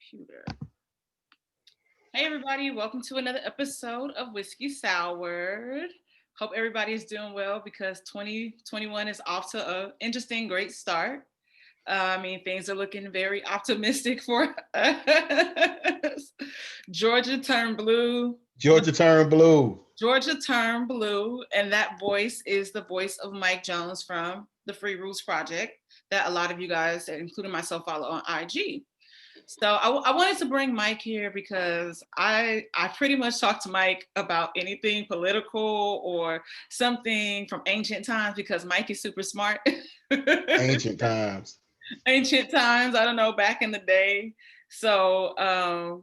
computer. Hey, everybody, welcome to another episode of Whiskey Soured. Hope everybody is doing well because 2021 is off to an interesting, great start. Things are looking very optimistic for us. Georgia turned blue. Georgia turned blue. Georgia turned blue, and that voice is the voice of Mike Jones from the Free Roots Project that a lot of you guys, including myself, follow on IG. So I wanted to bring Mike here because I pretty much talk to Mike about anything political or something from ancient times because Mike is super smart. Ancient times. Ancient times, I don't know, back in the day. So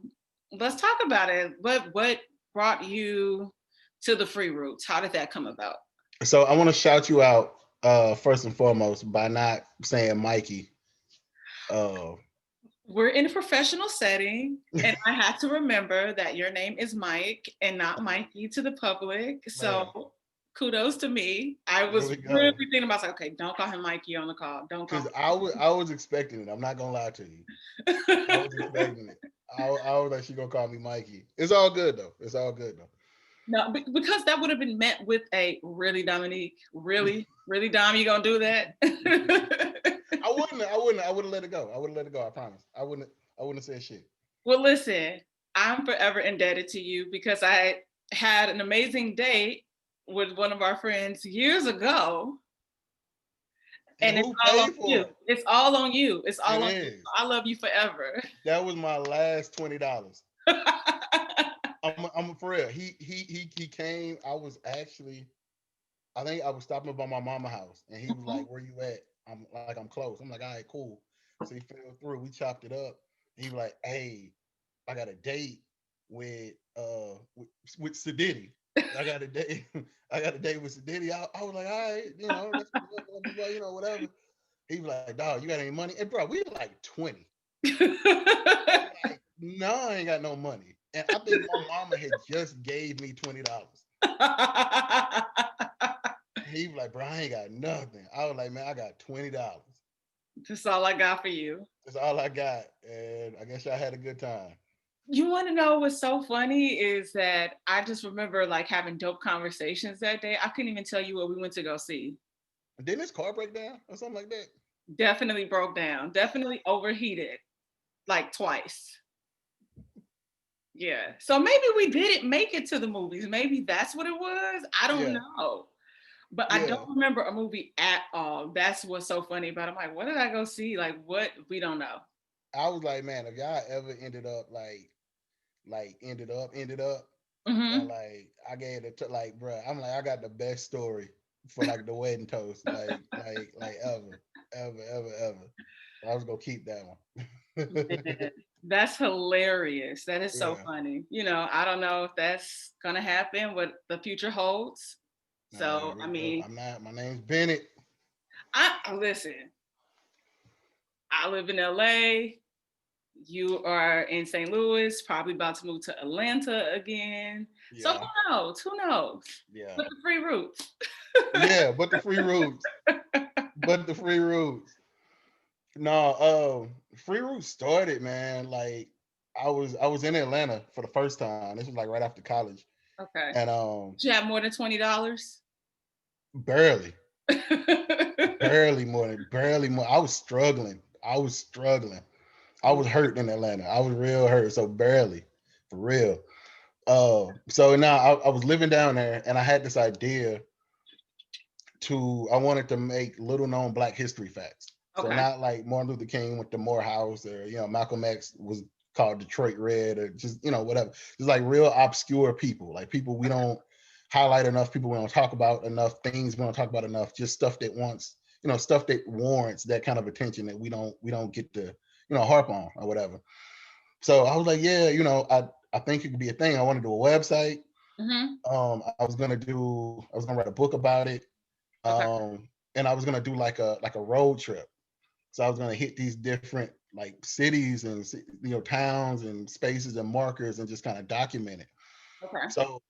let's talk about it. What brought you to the Free Roots? How did that come about? So I want to shout you out first and foremost by not saying Mikey. Uh, We're in a professional setting, and I had to remember that your name is Mike and not Mikey to the public. man, So kudos to me. I there was we really go. thinking about, like, okay, don't call him Mikey on the call. Don't call Because I was expecting it. I'm not gonna lie to you. I him. was expecting it. I was like, she gonna call me Mikey. It's all good though. It's all good though. No, because that would have been met with a really, Dominique, really, really, Dom, you gonna do that? I wouldn't let it go. I wouldn't let it go. I promise. I wouldn't have said shit. Well, listen, I'm forever indebted to you because I had an amazing date with one of our friends years ago. And And it's who all on paid you. for it? It's all on you. It's It all on you. is. I love you forever. That was my last $20. I'm for real. He came. I was actually, I think I was stopping by my mama house, and he was like, "Where you at?" I'm close. I'm like, "All right, cool." So he fell through. We chopped it up. He was like, "Hey, I got a date with with Sadiddy. I got a date. I got a date with Sadiddy." I was like, "All right, that's whatever." He was like, "Dog, you got any money?" And bro, we like 20. I'm like, "No, I ain't got no money." And I think my mama had just gave me $20. He was like, "Bro, I ain't got nothing." I was like, "Man, I got $20. That's all I got for you. That's all I got." And I guess y'all had a good time. You want to know what's so funny is that I just remember like having dope conversations that day. I couldn't even tell you what we went to go see. Didn't his car break down or something like that? Definitely broke down. Definitely overheated like twice. Yeah. So maybe we didn't make it to the movies. Maybe that's what it was. I don't Yeah, know. But I yeah. don't remember a movie at all. That's what's so funny about it. I'm like, what did I go see? Like, what? We don't know. I was like, man, if y'all ever ended up ended up, and Hmm. like I gave it to like, bro, I'm like, I got the best story for like the wedding toast, like ever. I was gonna keep that one. That's hilarious. That is so Yeah. funny. I don't know if that's gonna happen, what the future holds. So, We go. I'm not. My name's Bennett. I listen. I live in LA. You are in St. Louis, probably about to move to Atlanta again. So Yeah, who knows? Who knows? yeah, But the free roots. yeah. But the free roots. But the free roots. No, free roots started, man. Like I was in Atlanta for the first time. This was like right after college, Okay. and Did you have more than $20? barely, barely more. I was struggling. I was hurt in Atlanta. I was real hurt. So barely, for real. So now I was living down there, and I had this idea I wanted to make little known Black history facts. So Okay. not like Martin Luther King went to Morehouse, or Malcolm X was called Detroit Red, or just whatever. It's like real obscure people, like people we don't highlight enough, people we don't talk about enough, things we don't talk about enough, just stuff that wants stuff that warrants that kind of attention that we don't get to harp on or whatever. So I was like, yeah, I think it could be a thing. I want to do a website. Hmm. I was gonna write a book about it. Okay. And I was gonna do like a road trip. So I was gonna hit these different like cities and towns and spaces and markers and just kind of document it. Okay. So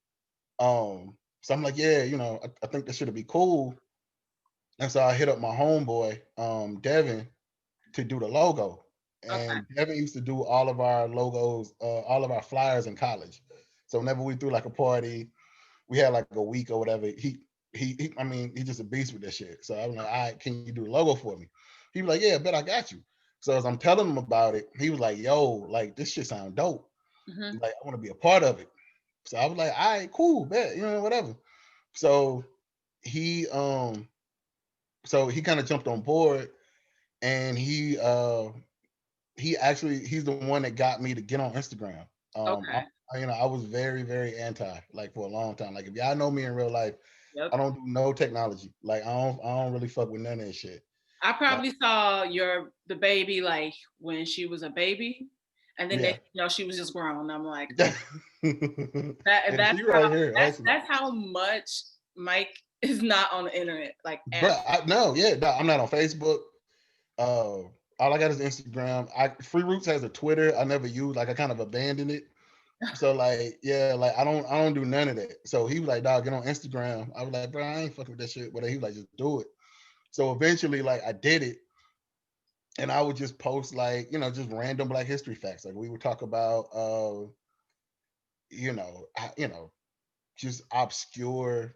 so I'm like, yeah, I think this should be cool. And so I hit up my homeboy, Devin, to do the logo. Okay. and Devin used to do all of our logos, all of our flyers in college. So whenever we threw like a party, we had like a week or whatever. I mean, he just a beast with that shit. So I'm like, all right, can you do the logo for me? He was like, yeah, bet I got you. So as I'm telling him about it, he was like, yo, like this shit sound dope. Hmm. Like I want to be a part of it. So I was like, all right, cool, bet, whatever. So he um he kind of jumped on board, and he's the one that got me to get on Instagram. Okay. I was very, very anti, like for a long time. Like if y'all know me in real life, I Yep. don't do no technology. Like I don't really fuck with none of that shit. I Like probably saw the baby like when she was a baby, and then yeah. she was just grown. I'm like, Yeah, that's she how right here actually. that's how much Mike is not on the internet, like at But no, yeah, no, I'm not on Facebook. Uh, all I got is Instagram. Free Roots has a Twitter. I never use. Like I kind of abandoned it. So like, yeah, like I don't do none of that. So he was like, dog, get on Instagram. I was like, bro, I ain't fucking with that shit. But he was like, just do it. So eventually, like I did it, and I would just post like, just random Black History facts. Like we would talk about, you know, just obscure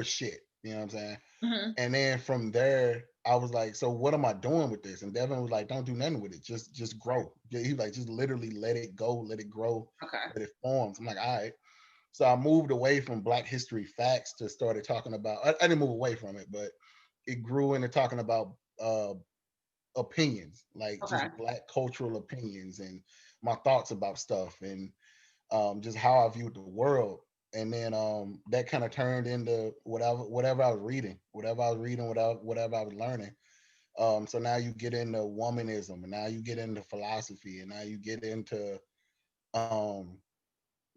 shit. You know what I'm saying? Mhm. And then from there, I was like, so what am I doing with this? And Devin was like, don't do nothing with it. Just grow. Yeah, he was like, just literally let it go, let it grow, Okay. let it forms. I'm like, all right. So I moved away from Black History facts to started talking about. I didn't move away from it, but it grew into talking about opinions, like just Okay. Black cultural opinions and my thoughts about stuff, and just how I viewed the world. And then that kind of turned into whatever I was reading, whatever I was learning. So now you get into womanism, and now you get into philosophy, and now you get into um,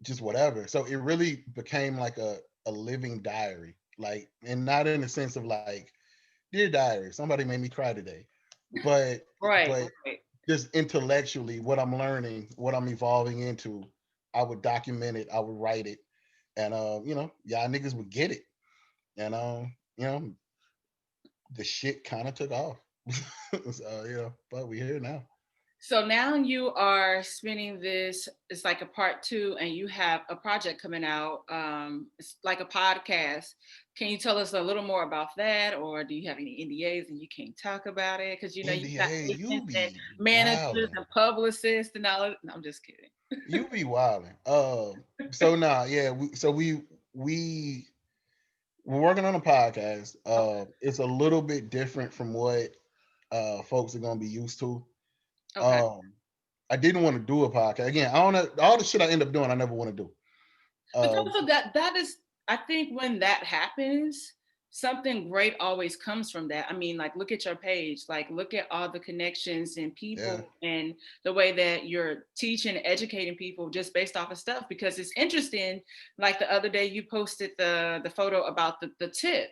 just whatever. So it really became like a living diary, like, and not in the sense of like, dear diary, somebody made me cry today, but Right. but Right. just intellectually, what I'm learning, what I'm evolving into, I would document it, I would write it, and y'all niggas would get it, and the shit kind of took off. So but we here now. So now you are spinning this. It's like a part two, and you have a project coming out. It's like a podcast. Can you tell us a little more about that, or do you have any NDAs and you can't talk about it? Because you got NDA, you agents and be managers wilding. and publicists and all. No, I'm just kidding. You be wilding. So nah, yeah. We we're working on a podcast. It's a little bit different from what folks are gonna be used to. Okay. Um, I didn't want to do a podcast again. I don't know all the shit I end up doing. I never want to do. But Uh, also that is, I think when that happens, something great always comes from that. I mean, like look at your page, like look at all the connections and yeah, people and the way that you're teaching, educating people just based off of stuff because it's interesting. Like the other day you posted the photo about the tip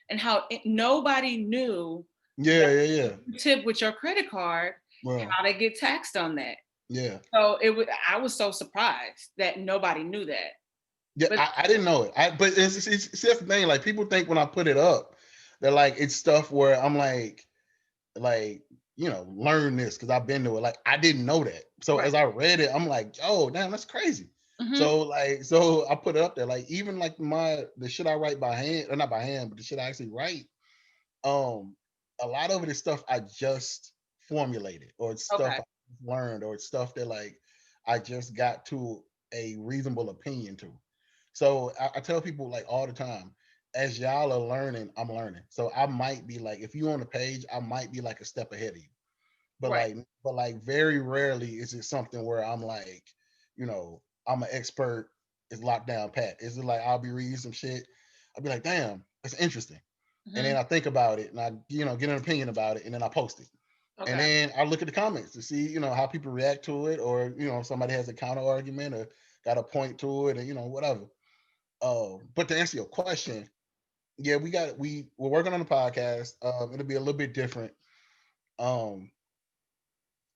and how nobody knew yeah, that yeah, yeah. you tip with your credit card, Well, how they get taxed on that. yeah, So I was so surprised that nobody knew that. yeah. But I didn't know it. But it's that's the thing. Like people think when I put it up, they're like it's stuff where I'm like learn this because I've been to it. Like I didn't know that. So right. as I read it, I'm like, oh damn, that's crazy. Hmm. So I put it up there. Like even like the shit I write by hand, or not by hand, but the shit I actually write, um, a lot of it is stuff I just formulated, or it's stuff Okay. I learned, or it's stuff that like I just got to a reasonable opinion to. So I tell people like all the time, as y'all are learning, I'm learning. So I might be like, if you on the page, I might be like a step ahead of you. But Right. like very rarely is it something where I'm like, I'm an expert, it's locked down pat. Is it like I'll be reading some shit, I'll be like, damn, it's interesting. And then Hmm. I think about it and I, get an opinion about it and then I post it. And Okay. then I look at the comments to see, how people react to it, or if somebody has a counter argument or got a point to it, or whatever. But to answer your question, yeah, we're working on the podcast. It'll be a little bit different, um,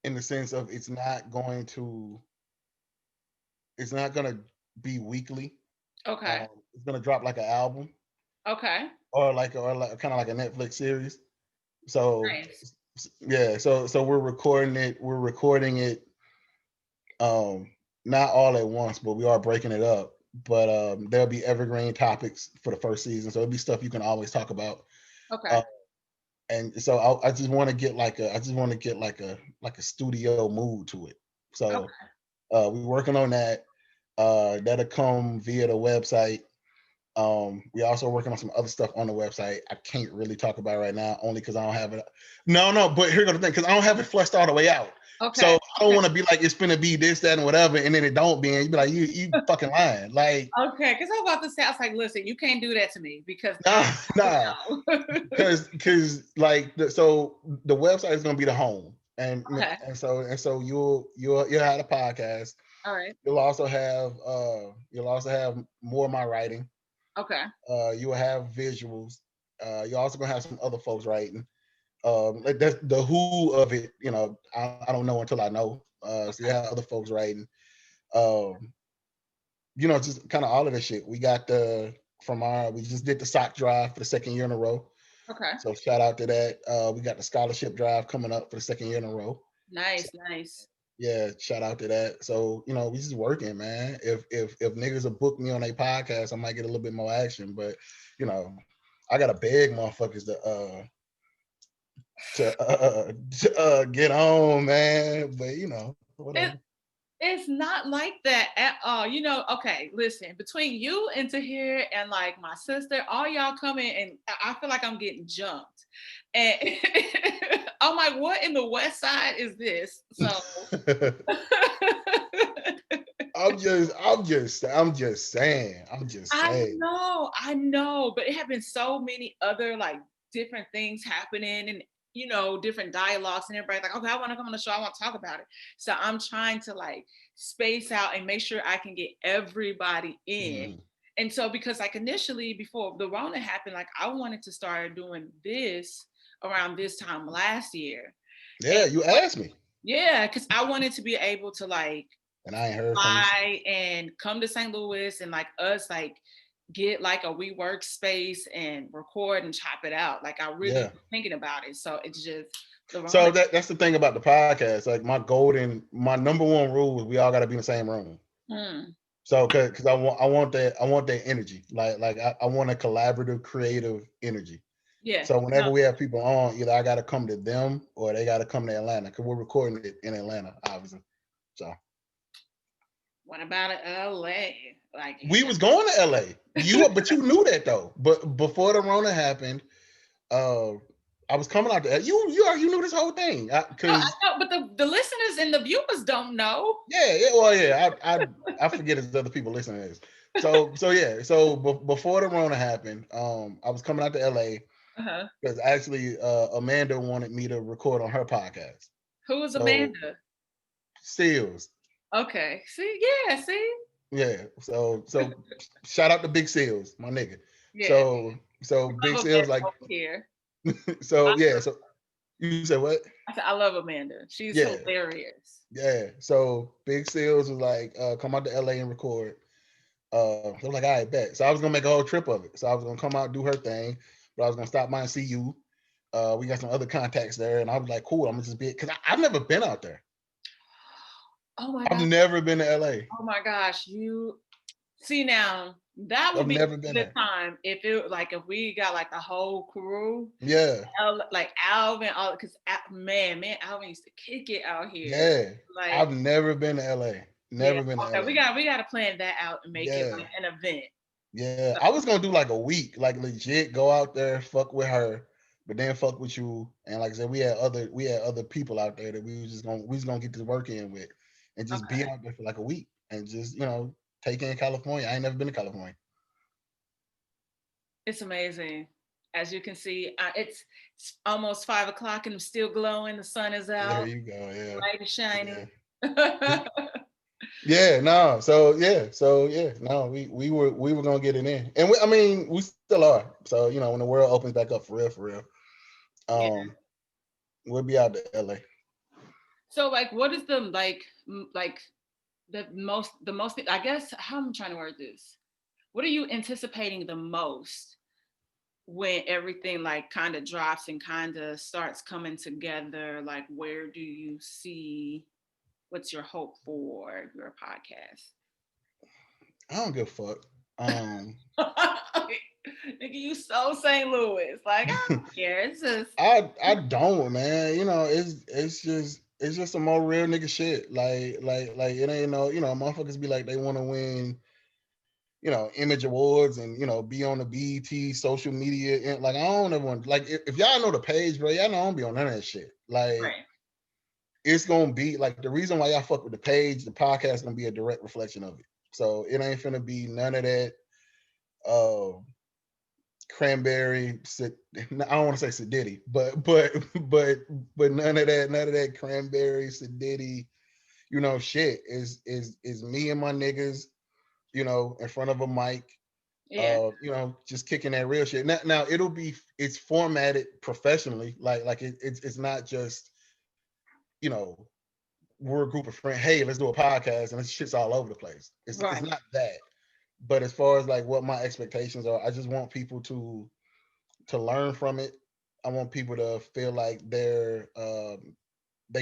in the sense of it's not gonna be weekly. Okay. It's gonna drop like an album, Okay. or like kind of like a Netflix series. So Nice. Yeah, so we're recording it. We're recording it um not all at once, but we are breaking it up. But there'll be evergreen topics for the first season, so it'll be stuff you can always talk about. Okay. Uh, and so I just want to get like a I just want to get like a studio mood to it. So Okay. we're working on that. That'll come via the website. We also working on some other stuff on the website. I can't really talk about right now, only because I don't have it. No. But here's the thing, because I don't have it fleshed all the way out. So Okay. I don't want to be like it's gonna be this, that, and whatever, and then it don't be, and you be like you fucking lying. Like Okay, because I was about to say, I was like, listen, you can't do that to me because I nah, nah, don't know. because like so the website is gonna be the home, Okay. and so you'll have a podcast. All right. You'll also have more of my writing. Okay. You will have visuals. You're also gonna have some other folks writing. Like that's the who of it. You know, I don't know until I know. So you Okay. have other folks writing. Um, you know, just kind of all of this shit. We got the from our we just did the sock drive for the second year in a row. Okay. So shout out to that. We got the scholarship drive coming up for the second year in a row. So Nice. Nice. yeah, shout out to that. So you know, we just working, man. If niggas will book me on a podcast, I might get a little bit more action. But you know, I gotta beg motherfuckers to get on, man. But you know, whatever. It it's not like that at all. Okay, listen, between you and Tahir and like my sister, all y'all coming and I feel like I'm getting jumped. And I'm like, what in the West Side is this? So I'm just saying. I'm just saying. I know, but it have been so many other like different things happening and different dialogues and everybody's like, okay, I want to come on the show, I want to talk about it. So I'm trying to like space out and make sure I can get everybody in. Mm. And so because like initially before the Rona happened, like I wanted to start doing this around this time last year. And Yeah, you asked me, yeah, because I wanted to be able to like and I ain't heard from you. fly and come to St. Louis and like us like get like a WeWork space and record and chop it out. Like I really Yeah. was thinking about it. So it's just the So Rona. that's the thing about the podcast. Like my number one rule is we all got to be in the same room. Hmm. So because I want that energy. I want a collaborative, creative energy. Yeah. So No. whenever we have people on, either I got to come to them or they got to come to Atlanta because we're recording it in Atlanta, obviously. So What about it, LA? Like we was going to LA. But you knew that though. But before the Rona happened, uh, I was coming out there. You knew this whole thing no, I because know, but the listeners and the viewers don't know. well yeah I forget there's other people listening to this. So yeah before the Rona happened, I was coming out to LA Uh-huh. because actually Amanda wanted me to record on her podcast. Who is So Amanda? Seals. Okay. See, yeah, see? Yeah. So shout out to Big Seals, my nigga. Yeah. So Big Love Seals Amanda like over here. so yeah, so you said what? I said I love Amanda. She's Yeah, hilarious. yeah. So Big Seals was like, come out to LA and record. So I was like, all right, bet. So I was gonna make a whole trip of it. So I was gonna come out, do her thing, but I was gonna stop by and see you. We got some other contacts there, and I was like, cool, I'm gonna just be because I've never been out there. Oh my I've God. never been to LA. Oh my gosh. You see now that would I've be never been the there. time if we got like the whole crew, Yeah, Like Alvin, all because man, Alvin used to kick it out here. yeah. Like, I've never been to LA. yeah, Never been to okay, LA. we gotta plan that out and make it Yeah. like an event. Yeah, I was gonna do like a week, like legit go out there, fuck with her, but then fuck with you. And like I said, we had other people out there that we was gonna get to work in with, and just be Okay, out there for like a week and just take in California. I ain't never been to California. it's amazing. As you can see, it's almost 5 o'clock and I'm still glowing. The sun is There out, you go. Yeah, light is shining. yeah, yeah. No, so yeah. No, we were gonna get it in, and I mean we still are. So when the world opens back up for real, Yeah. um, we'll be out to LA. So like, what is the like the most? I guess how I'm trying to word this. What are you anticipating the most when everything like kind of drops and kind of starts coming together, like where do you see, what's your hope for your podcast? I don't give a fuck. Um, Nigga, you so St. Louis. Like, I don't care. It's just I don't, man. You know, it's just some more real nigga shit. Like it ain't no, motherfuckers be like they want to win, image awards and be on the BET social media and like I don't ever want like if y'all know the page, bro, y'all know I don't be on none of that shit. Like right. it's gonna be like the reason why y'all fuck with the page, the podcast gonna be a direct reflection of it. So it ain't finna be none of that uh cranberry I don't want to say sedity, but none of that cranberry sedity, shit is me and my niggas, in front of a mic, Yeah. just kicking that real shit. Now it's formatted professionally, like it's not just, you know, we're a group of friends. Hey, let's do a podcast, and this shit's all over the place. It's Right. not that. But as far as like what my expectations are, I just want people to learn from it. I want people to feel like they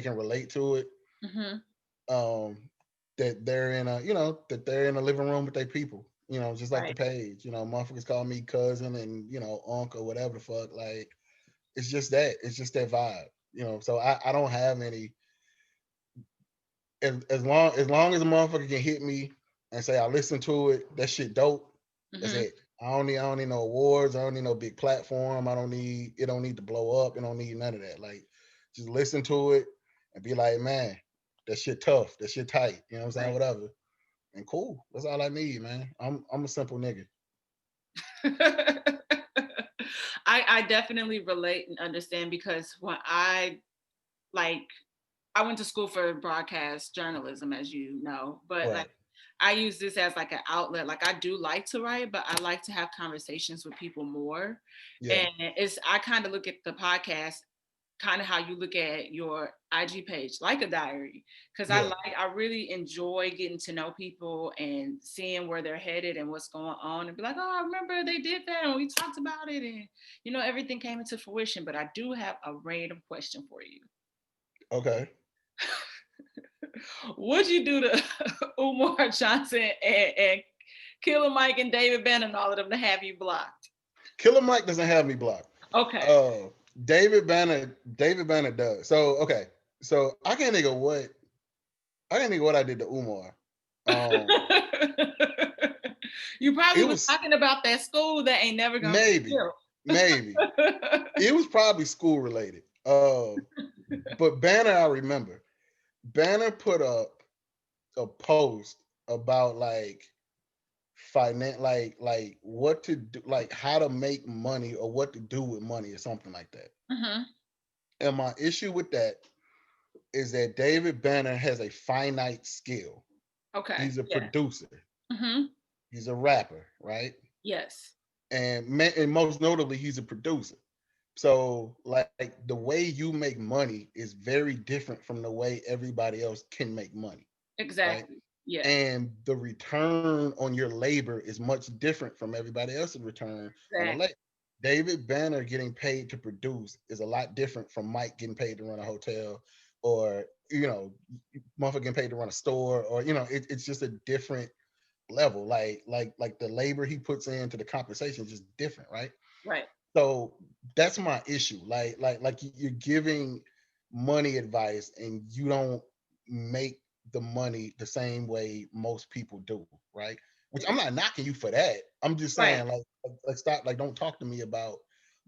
can relate to it. Mm-hmm. Um, that they're in a that they're in a living room with their people. Just like the Right. page. Motherfuckers call me cousin and uncle, whatever the fuck. Like it's just that. It's just that vibe. So I don't have any. As long as a motherfucker can hit me and say I listened to it, that shit dope. That's Mm-hmm. it. I don't need no awards. I don't need no big platform. I don't need it. Don't need to blow up. It don't need none of that. Like just listen to it and be like, man, that shit tough. That shit tight. You know what I'm saying? Right. Whatever. And cool. That's all I need, man. I'm a simple nigga. I definitely relate and understand because when like I went to school for broadcast journalism, as you know, but like Right. I use this as like an outlet. Like I do like to write, but I like to have conversations with people more. Yeah. And I kind of look at the podcast kind of how you look at your IG page, like a diary. Cause Yeah. I really enjoy getting to know people and seeing where they're headed and what's going on and be like, oh, I remember they did that and we talked about it and everything came into fruition. But I do have a random question for you. Okay. Would you do the Umar Johnson and Killer Mike and David Bannon and all of them to have you blocked? Killer Mike doesn't have me blocked. Okay. Uh, David Banner does. So okay. So I can't think of what I did to Umar. Um, You probably it was was talking about that school that ain't never gonna be maybe, built. maybe it was probably school related. But Banner, I remember. Banner put up a post about like like what to do, like how to make money or what to do with money or something like that. Hmm. And my issue with that is that David Banner has a finite skill. Okay. He's a Yeah. producer. Hmm. He's a rapper, right? Yes. And most notably, he's a producer. So, like the way you make money is very different from the way everybody else can make money, right? Exactly. Yeah. And the return on your labor is much different from everybody else's return on a labor. Exactly. David Banner getting paid to produce is a lot different from Mike getting paid to run a hotel or, motherfucker getting paid to run a store or, it's just a different level. Like the labor he puts into the compensation is just different, right? Right. So that's my issue. Like you're giving money advice and you don't make the money the same way most people do, right? Which I'm Ex- not knocking you for that. I'm just Right. saying like stop, like don't talk to me about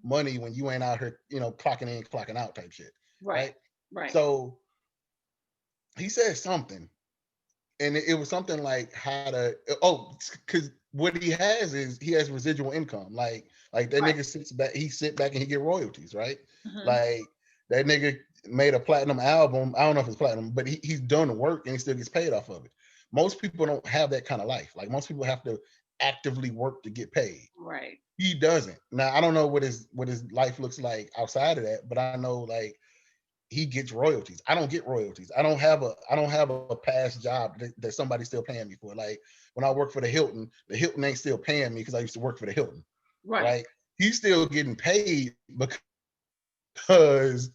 money when you ain't out here, clocking in, clocking out type shit, Right. right? Right. So he said something, and it was something like how to because what he has is he has residual income, like that Right. nigga sit back and he get royalties, right? Hmm. Like that nigga made a platinum album. I don't know if it's platinum, but he's done the work and he still gets paid off of it. Most people don't have that kind of life. Like most people have to actively work to get paid. Right. He doesn't. Now I don't know what his life looks like outside of that, but I know like he gets royalties. I don't get royalties. I don't have a past job that somebody's still paying me for. Like when I work for the Hilton ain't still paying me because I used to work for the Hilton, Right. right? he's still getting paid because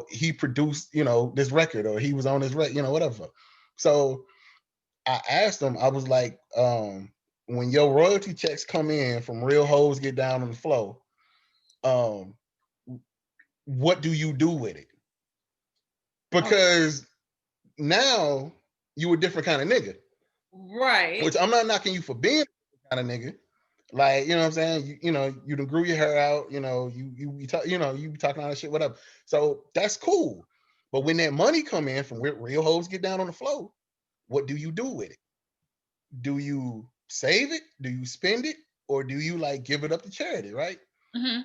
he produced this record, or he was on this record, whatever. So I asked him, I was like, when your royalty checks come in from Real Hoes Get Down on the Flow, um, what do you do with it? Oh, Because now you a different kind of nigga. right. Which I'm not knocking you for being a kind of nigga. Like, you know what I'm saying? You done grew your hair out, you talk, you be talking all that shit, whatever. So that's cool. But when that money come in from where Real Hoes Get Down on the Flow, what do you do with it? Do you save it? Do you spend it? Or do you like give it up to charity, right? Hmm.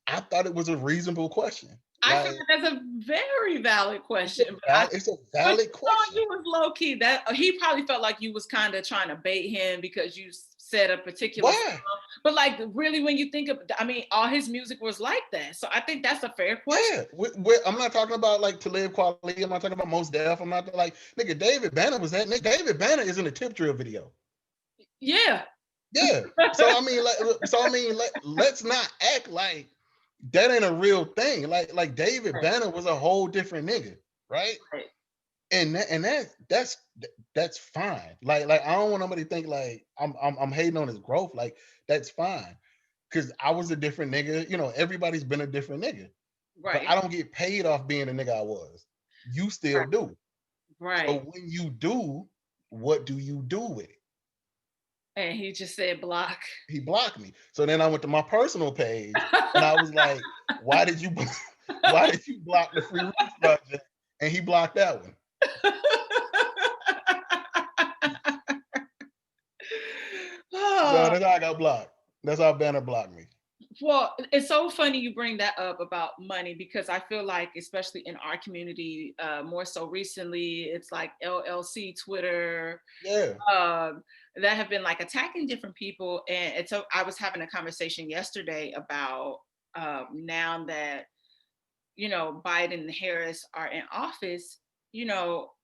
I thought it was a reasonable question. I feel Like like that's a very valid question, it's a but valid question. you was low key. That he probably felt like you was kind of trying to bait him because you said a particular song. Why? But like, really, when you think of, I mean, all his music was like that. So I think that's a fair question. Yeah, I'm not talking about like To Live Quality. I'm not talking about Most Def. I'm not like nigga. David Banner was that nigga. David Banner is in a Tip Drill video. Yeah. Yeah. Let's not act like that ain't a real thing. Like David Right. Banner was a whole different nigga, right? Right. That's fine. Like I don't want nobody to think like I'm hating on his growth. Like that's fine. Cause I was a different nigga. Everybody's been a different nigga. But Right. I don't get paid off being the nigga I was. You still Right. do. So Right. when you do, what do you do with it? And he just said block. He blocked me. So then I went to my personal page and I was like, why did you why did you block the Free Roots Project? And he blocked that one. So Oh, that's how I got blocked. That's how Banner blocked me. well, it's so funny you bring that up about money because I feel like, especially in our community, more so recently, it's like LLC, Twitter, Yeah. um, that have been like attacking different people. And it's so I was having a conversation yesterday about now that Biden and Harris are in office,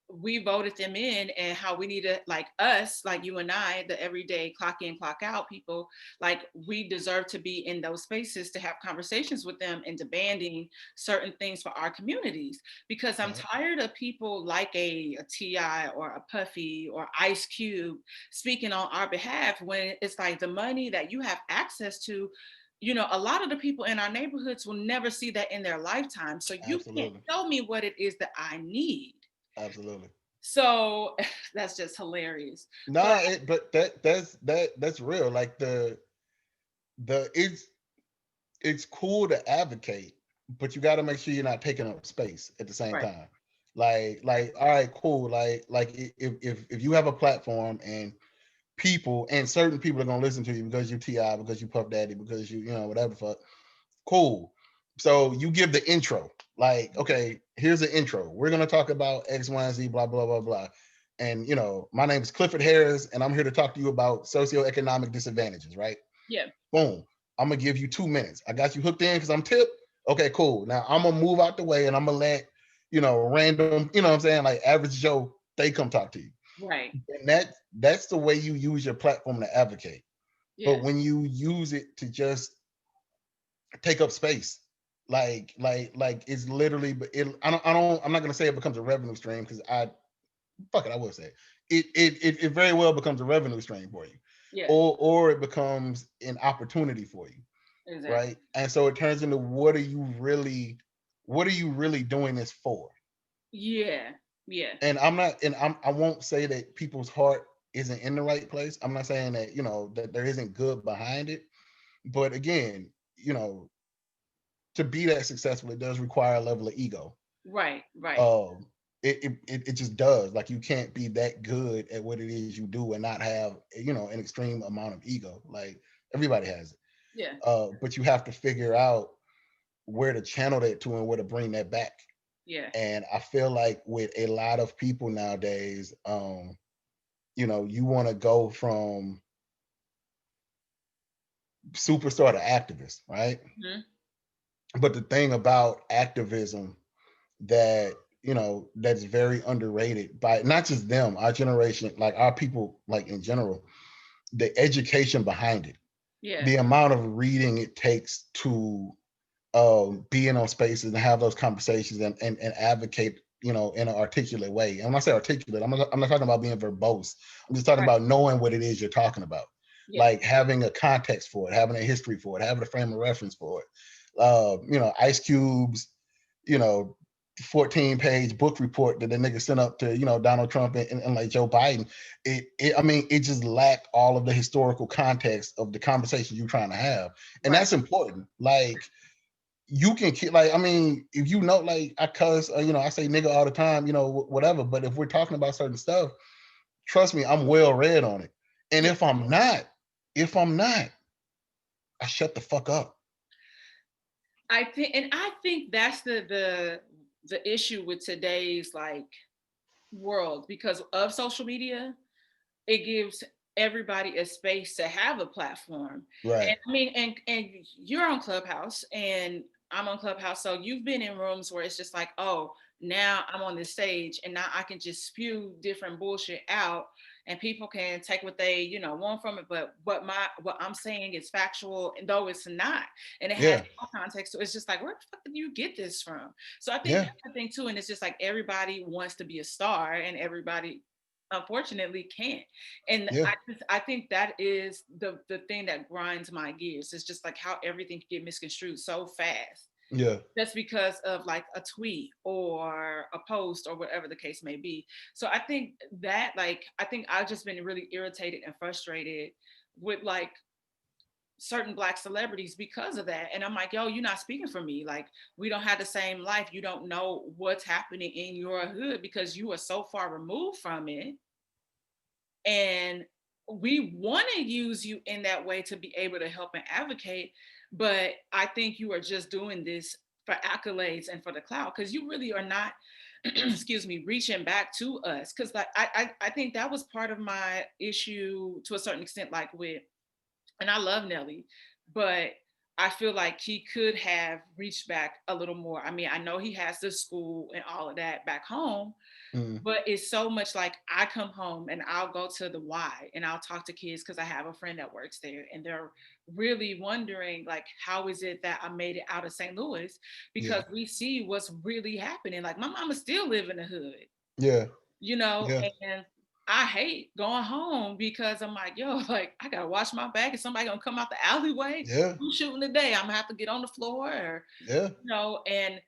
we voted them in, and how we need to, like us, like you and I, the everyday clock in, clock out people, like we deserve to be in those spaces to have conversations with them and demanding certain things for our communities. Because I'm Right. tired of people like a Ti or a Puffy or Ice Cube speaking on our behalf when it's like the money that you have access to, a lot of the people in our neighborhoods will never see that in their lifetime. So you can't Absolutely. tell me what it is that I need. Absolutely. So that's just hilarious. But Nah, but that's real. Like the it's cool to advocate, but you got to make sure you're not taking up space at the same right, time. Like all right, cool. Like if you have a platform and people and certain people are gonna listen to you because you Ti, because you Puff Daddy, because whatever the fuck. Cool. So you give the intro. Like, okay, here's the intro. We're gonna talk about X, Y, and Z, blah, blah, blah, blah. And my name is Clifford Harris, and I'm here to talk to you about socioeconomic disadvantages, right? yeah, Boom. I'm gonna give you 2 minutes. I got you hooked in because I'm tipped. Okay, cool. Now I'm gonna move out the way and I'm gonna let, random, what I'm saying, like average Joe, they come talk to you. right, And that's the way you use your platform to advocate. yeah, But when you use it to just take up space, like it's literally, but I'm not gonna say it becomes a revenue stream because I will say it very well becomes a revenue stream for you, yeah, or it becomes an opportunity for you, exactly. right? And so it turns into what are you really doing this for? Yeah, yeah, And I won't say that people's heart isn't in the right place. I'm not saying that that there isn't good behind it, but again, to be that successful, it does require a level of ego. right, right, Um, it just does. Like you can't be that good at what it is you do and not have an extreme amount of ego. Like everybody has it. yeah, But you have to figure out where to channel that to and where to bring that back. yeah, And I feel like with a lot of people nowadays, you want to go from superstar to activist, right? mhm, But the thing about activism that that's very underrated by not just them, our generation, like our people, like in general, the education behind it. Yeah. the amount of reading it takes to being on spaces and have those conversations and advocate, in an articulate way. And when I say articulate, I'm not talking about being verbose. I'm just talking Right. about knowing what it is you're talking about, Yeah. like having a context for it, having a history for it, having a frame of reference for it. Ice Cube's, you know, 14-page book report that the nigga sent up to, Donald Trump and like Joe Biden. I mean, it just lacked all of the historical context of the conversation you're trying to have. And Right. that's important. Like, you can keep, like, I mean, if like, I cuss, I say nigga all the time, whatever. But if we're talking about certain stuff, trust me, I'm well read on it. And Yeah. if I'm not, I shut the fuck up. I think that's the issue with today's like world because of social media. It gives everybody a space to have a platform. Right. And I mean, and you're on Clubhouse and I'm on Clubhouse. So you've been in rooms where it's just like, oh, now I'm on this stage and now I can just spew different bullshit out and people can take what they, want from it. But what I'm saying is factual, and though it's not, and it has Yeah. no context. So it's just like, where the fuck did you get this from? So I think Yeah. that's the thing too. And it's just like everybody wants to be a star and everybody unfortunately can't. And Yeah. I think that is the thing that grinds my gears. It's just like how everything can get misconstrued so fast Yeah. just because of like a tweet or a post or whatever the case may be. So I think that like I think I've just been really irritated and frustrated with like certain black celebrities because of that. And I'm like, yo, you're not speaking for me. Like, we don't have the same life. You don't know what's happening in your hood because you are so far removed from it. And we want to use you in that way to be able to help and advocate. But I think you are just doing this for accolades and for the cloud because you really are not, excuse me, reaching back to us. Because like I think that was part of my issue to a certain extent, like with, and I love Nelly, but I feel like he could have reached back a little more. I mean, I know he has the school and all of that back home, Mm. but it's so much like I come home and I'll go to the Y and I'll talk to kids because I have a friend that works there and they're really wondering like how is it that I made it out of St. Louis Yeah. because we see what's really happening. Like my mama still live in the hood, Yeah. you know, Yeah. and I hate going home because I'm like, yo, like I gotta watch my back and somebody gonna come out the alleyway. Yeah. Who's shooting today? I'm gonna have to get on the floor or Yeah. and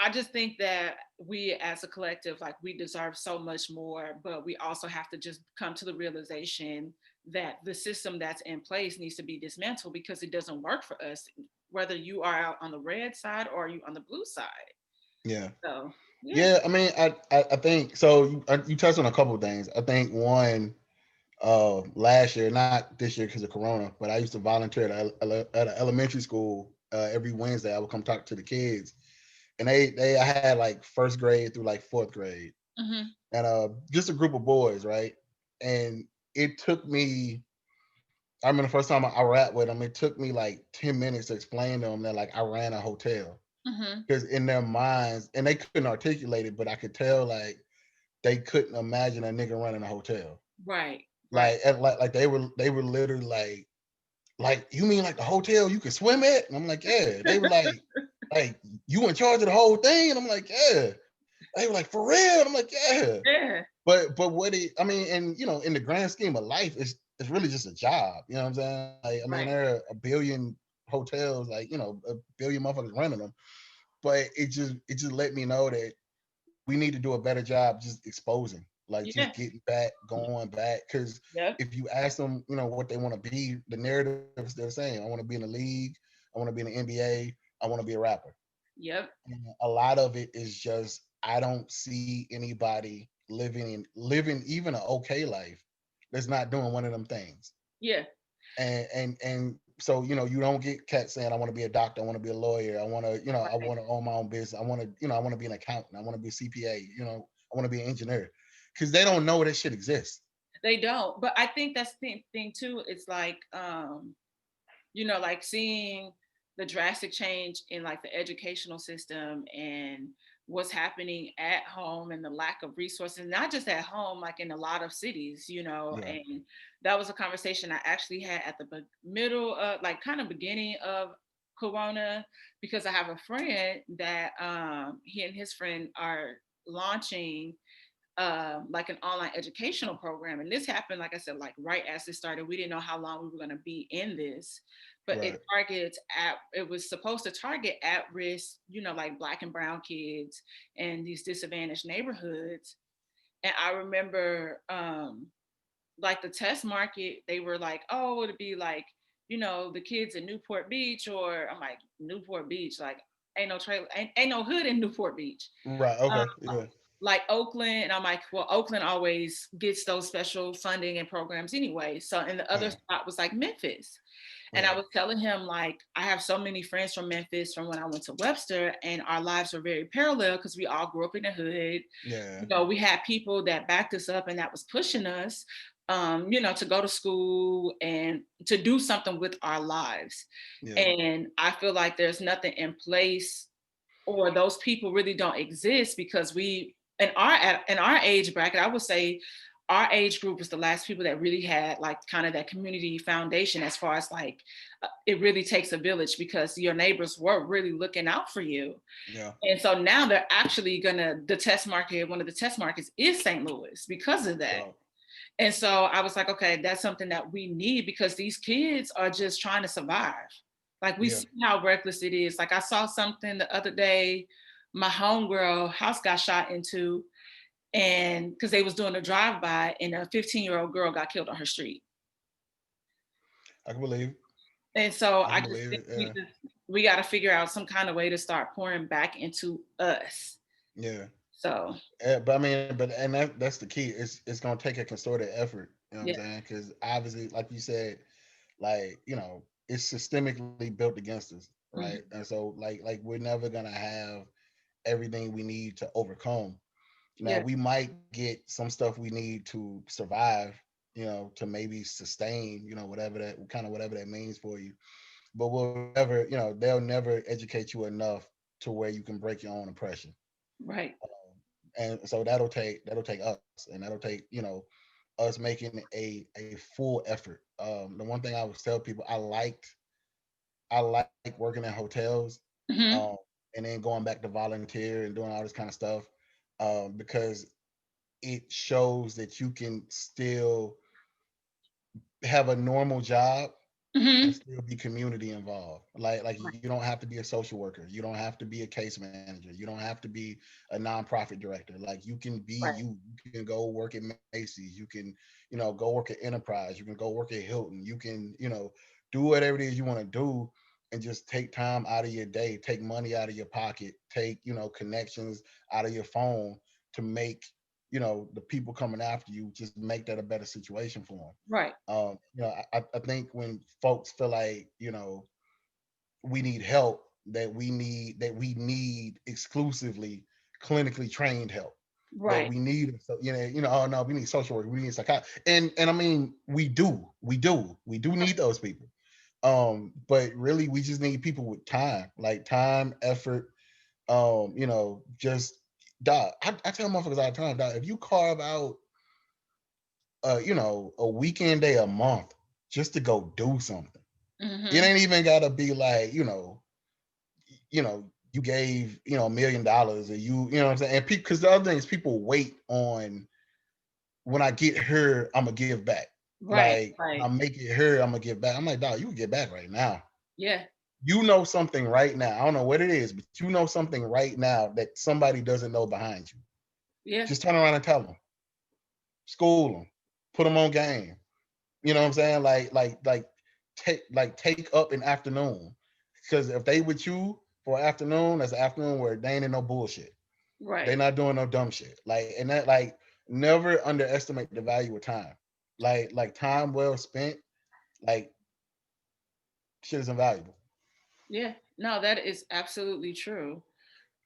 I just think that we as a collective, like we deserve so much more, but we also have to just come to the realization that the system that's in place needs to be dismantled because it doesn't work for us, whether you are out on the red side or you on the blue side. Yeah. So yeah. Yeah. I mean, I think so. You touched on a couple of things. I think one, last year, not this year because of Corona, but I used to volunteer at an elementary school. Every Wednesday, I would come talk to the kids, and I had like first grade through like fourth grade, Hmm. and just a group of boys, right? And it took me. I remember the first time I rapped with them. It took me like 10 minutes to explain to them that like I ran a hotel, Hmm. because in their minds, and they couldn't articulate it, but I could tell like they couldn't imagine a nigga running a hotel. Right. Right. Like, and like they were literally like, you mean like the hotel you can swim at? And I'm like, yeah. They were like you in charge of the whole thing? And I'm like, yeah. They were like, for real? And I'm like, yeah. Yeah. But what it, I mean, and in the grand scheme of life, it's really just a job. You know what I'm saying? Like, I mean, Right. there are a billion hotels, like, a billion motherfuckers running them. But it just let me know that we need to do a better job just exposing, like just Yeah. getting back, going back. Because Yep. if you ask them, what they want to be, the narratives they're saying, I want to be in the league, I want to be in the NBA, I want to be a rapper. Yep. And a lot of it is just I don't see anybody living even an okay life that's not doing one of them things. Yeah. And so you don't get cats saying I want to be a doctor, I want to be a lawyer, I want to I Right. want to own my own business, I want to I want to be an accountant, I want to be a CPA, I want to be an engineer, because they don't know that shit exists. They don't. But I think that's the thing too. It's like like seeing the drastic change in like the educational system and what's happening at home and the lack of resources, not just at home, like in a lot of cities, Yeah. and that was a conversation I actually had at the middle of, like, kind of beginning of Corona, because I have a friend that he and his friend are launching like an online educational program. And this happened, like I said, like right as it started. We didn't know how long we were going to be in this, but Right. it was supposed to target at risk, like Black and brown kids and these disadvantaged neighborhoods. And I remember like the test market, they were like, oh, it'd be like, the kids in Newport Beach. Or I'm like, Newport Beach, like ain't no trailer, ain't no hood in Newport Beach. Right. Um, Okay. Yeah. like Oakland, and I'm like, well, Oakland always gets those special funding and programs anyway. So, and the other Yeah. spot was like Memphis. And I Yeah. was telling him, like, I have so many friends from Memphis from when I went to Webster, and our lives were very parallel because we all grew up in the hood. Yeah. We had people that backed us up and that was pushing us, to go to school and to do something with our lives. Yeah. And I feel like there's nothing in place, or those people really don't exist, because we in our age bracket, I would say our age group was the last people that really had like kind of that community foundation, as far as like it really takes a village, because your neighbors were really looking out for you. Yeah. And so now they're actually gonna the test market one of the test markets is St. Louis because of that. Yeah. And so I was like, okay, that's something that we need, because these kids are just trying to survive. Like, we Yeah. see how reckless it is. Like, I saw something the other day, my homegirl house got shot into, and because they was doing a drive-by, and a 15-year-old girl got killed on her street. I can believe. And so I I can just believe think it. Yeah. we got to figure out some kind of way to start pouring back into us. Yeah. So But I mean, and that's the key. It's gonna take a concerted effort. You know what I'm yeah. saying? Because obviously, like you said, like it's systemically built against us, right? Mhm. And so, like we're never gonna have everything we need to overcome. Now, Yeah. we might get some stuff we need to survive. To maybe sustain. Whatever that means for you. But we'll never. They'll never educate you enough to where you can break your own oppression. Right. And so that'll take us, and that'll take us making a full effort. The one thing I would tell people, I like working in hotels, Hmm. um, and then going back to volunteer and doing all this kind of stuff, because it shows that you can still have a normal job and Hmm. still be community involved. Like you Right. don't have to be a social worker. You don't have to be a case manager. You don't have to be a nonprofit director. Like you can be Right. you. You can go work at Macy's. You can, go work at Enterprise. You can go work at Hilton. You can, do whatever it is you want to do and just take time out of your day, take money out of your pocket, take, connections out of your phone to make, the people coming after you, just make that a better situation for them. Right. I think when folks feel like, we need help, that we need exclusively clinically trained help. That Right. we need, so oh no, we need social work, we need psychiatry, and I mean, we do need those people. But really, we just need people with time, like time, effort. Just dog. I tell motherfuckers all the time, dog. If you carve out a weekend day a month just to go do something. It Hmm. ain't even gotta be like, you gave, $1 million, or you know what I'm saying? And because the other thing is people wait on, when I get her, I'm gonna give back. Right. Like when I Right. make it her, I'm gonna give back. I'm like, dog, you can get back right now. Yeah. You know something right now. I don't know what it is, but you know something right now that somebody doesn't know behind you. Yeah. Just turn around and tell them, school them, put them on game. You know what I'm saying? Take up an afternoon. Because if they with you for an afternoon, that's an afternoon where they ain't in no bullshit. They Right. not doing no dumb shit. And that, never underestimate the value of time. Time well spent, like shit is invaluable. Yeah. No, that is absolutely true.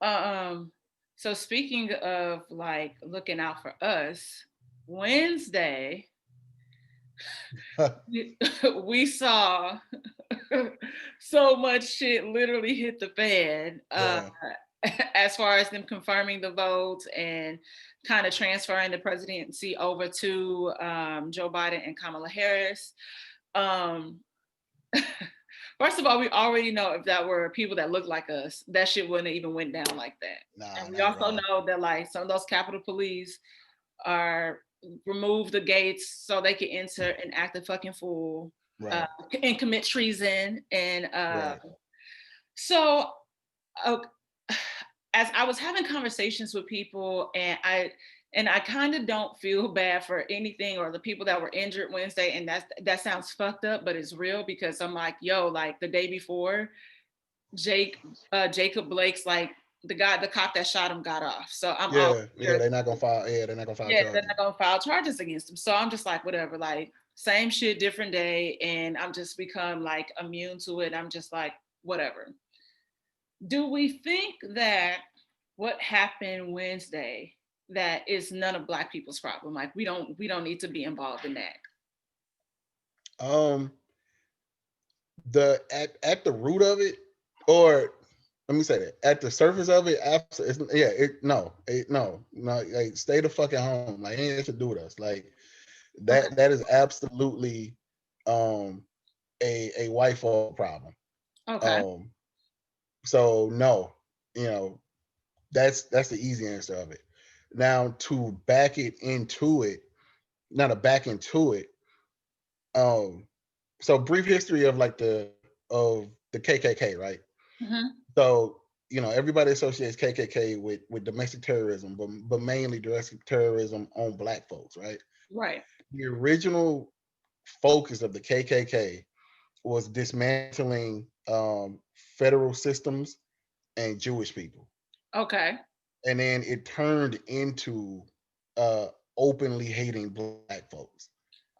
Um, so speaking of like looking out for us, Wednesday we we saw so much shit literally hit the fan. Yeah. as far as them confirming the votes and kind of transferring the presidency over to Joe Biden and Kamala Harris. Um, First of all, we already know if that were people that look like us, that shit wouldn't have even went down like that. Nah, And we not at also all. know that like some of those Capitol Police are remove the gates so they can enter and act a fucking fool Right, and commit treason. And right. so uh, as I was having conversations with people, and I kind of don't feel bad for anything or the people that were injured Wednesday, and that sounds fucked up, but it's real because I'm like, yo, like the day before, Jacob Blake's like the cop that shot him got off. So I'm all Yeah, yeah. They're not gonna file. Yeah, they're not gonna file yeah, they're charges. not gonna file charges against him. So I'm just like, whatever, like same shit, different day, and I'm just become like immune to it. I'm just like, whatever. Do we think that what happened Wednesday that is none of Black people's problem? Like we don't need to be involved in that. Um, the at the root of it, or let me say that at the surface of it, absolutely, yeah, no, like stay the fuck at home. Like ain't to do with us. Like Okay. that is absolutely um a white folk problem. Okay. Um, so no, you know that's the easy answer of it. Now to back it into it, now to back into it, um, so brief history of like the KKK, right? Hmm. So everybody associates KKK with domestic terrorism, but mainly domestic terrorism on Black folks, right? Right. The original focus of the KKK was dismantling federal systems and Jewish people, Okay. and then it turned into uh, openly hating Black folks.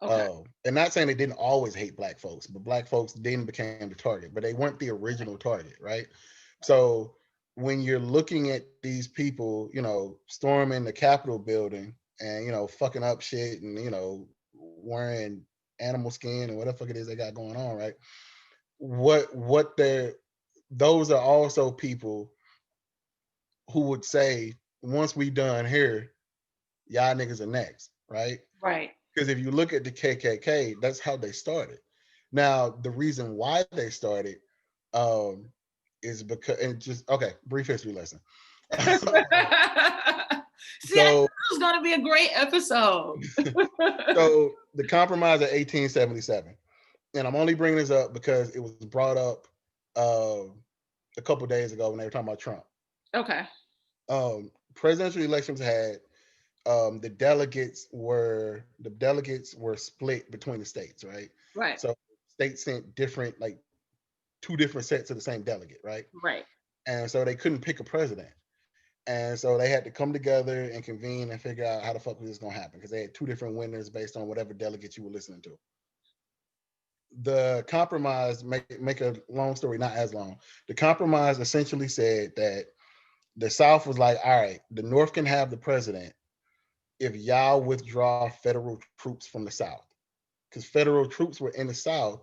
Okay. And not saying they didn't always hate Black folks, but Black folks then became the target, but they weren't the original target, right? So when you're looking at these people, storming the Capitol building and fucking up shit and wearing animal skin and whatever fuck it is they got going on, right? What they're Those are also people who would say, once we done here, y'all niggas are next, right? Right. Because if you look at the KKK, that's how they started. Now, the reason why they started um, is because, and just okay, brief history lesson. See, I knew so, it was gonna be a great episode. so the compromise of 1877, and I'm only bringing this up because it was brought up uh, a couple days ago when they were talking about Trump. Okay. Presidential elections had the delegates were split between the states, right? Right. So states sent different like two different sets of the same delegate, right? Right. And so they couldn't pick a president. And so they had to come together and convene and figure out how the fuck was this gonna happen because they had two different winners based on whatever delegate you were listening to. The compromise, make a long story not as long. The compromise essentially said that the South was like, all right, the North can have the president if y'all withdraw federal troops from the South, because federal troops were in the South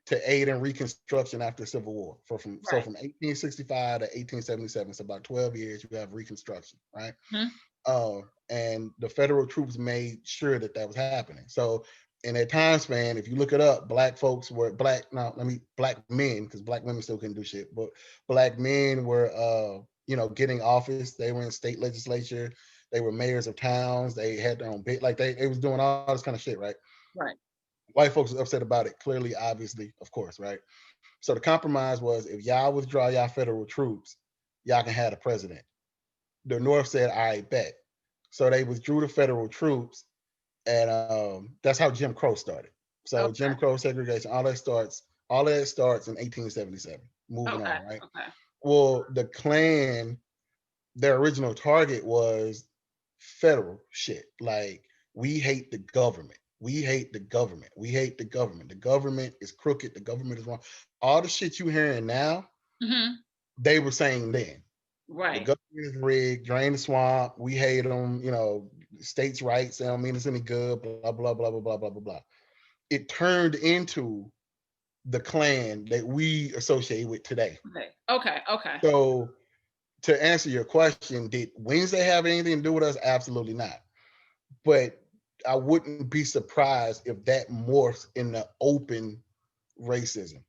to aid in Reconstruction after the Civil War. From Right. 1865 to 1877, so about 12 years, you have Reconstruction, right? Mhm. And the federal troops made sure that that was happening. So in that time span, if you look it up, black folks were black. Now, black men, because black women still couldn't do shit, but black men were, getting office. They were in state legislature. They were mayors of towns. They had their own bit. Like they was doing all this kind of shit, right? Right. White folks was upset about it. Clearly, obviously, of course, right? So the compromise was if y'all withdraw y'all federal troops, y'all can have the president. The North said, all right, bet. So they withdrew the federal troops, and that's how Jim Crow started. So Jim Okay. Crow segregation, all that starts in 1877. Moving Okay. on, right? Okay. Well, the Klan, their original target was federal shit. Like we hate the government. We hate the government. We hate the government. The government is crooked. The government is wrong. All the shit you hearing now, Hmm. they were saying then. The Right. government is rigged, drain the swamp. We hate them. States' rights. They don't mean it's any good. Blah blah blah blah blah blah blah blah. It turned into the Klan that we associate with today. Okay. Okay. Okay. So to answer your question, did Wednesday have anything to do with us? Absolutely not. But I wouldn't be surprised if that morphs in the open racism.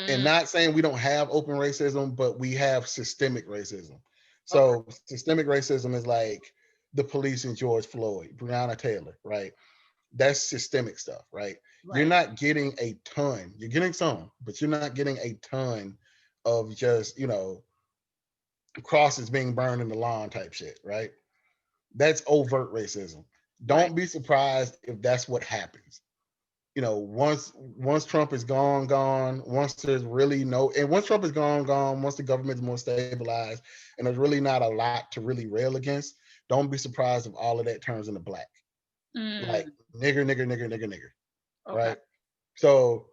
And Mm, not saying we don't have open racism, but we have systemic racism. okay. So systemic racism is like the police and George Floyd, Breonna Taylor, right? That's systemic stuff, right? You're Right. not getting a ton. You're getting some, but you're not getting a ton of just, crosses being burned in the lawn type shit, right? That's overt racism. Right. Don't be surprised if that's what happens. Once Trump is gone, once there's really no, and once Trump is gone, once the government's more stabilized, and there's really not a lot to really rail against, don't be surprised if all of that turns into black, like Mm, nigger, nigger, nigger, nigger, nigger, okay. right? So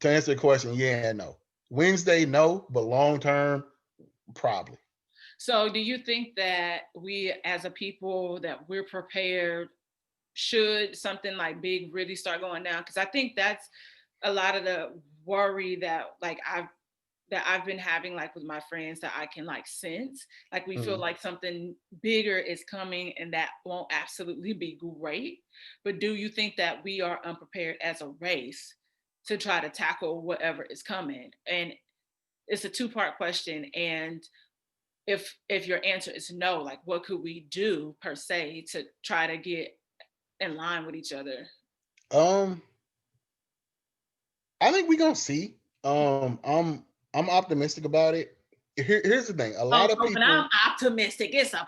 to answer the question, yeah, no. Wednesday, no, but long term, probably. So do you think that we as a people that we're prepared should something like big really start going down? Because I think that's a lot of the worry that I've been having like with my friends that I can like sense. Like we feel Mhm. like something bigger is coming and that won't absolutely be great. But do you think that we are unprepared as a race to try to tackle whatever is coming? And it's a two-part question. And if your answer is no, like what could we do per se to try to get in line with each other? Um, I think we're gonna see. I'm optimistic about it. Here's the thing: a Oh, lot of so when I'm people. optimistic, it's a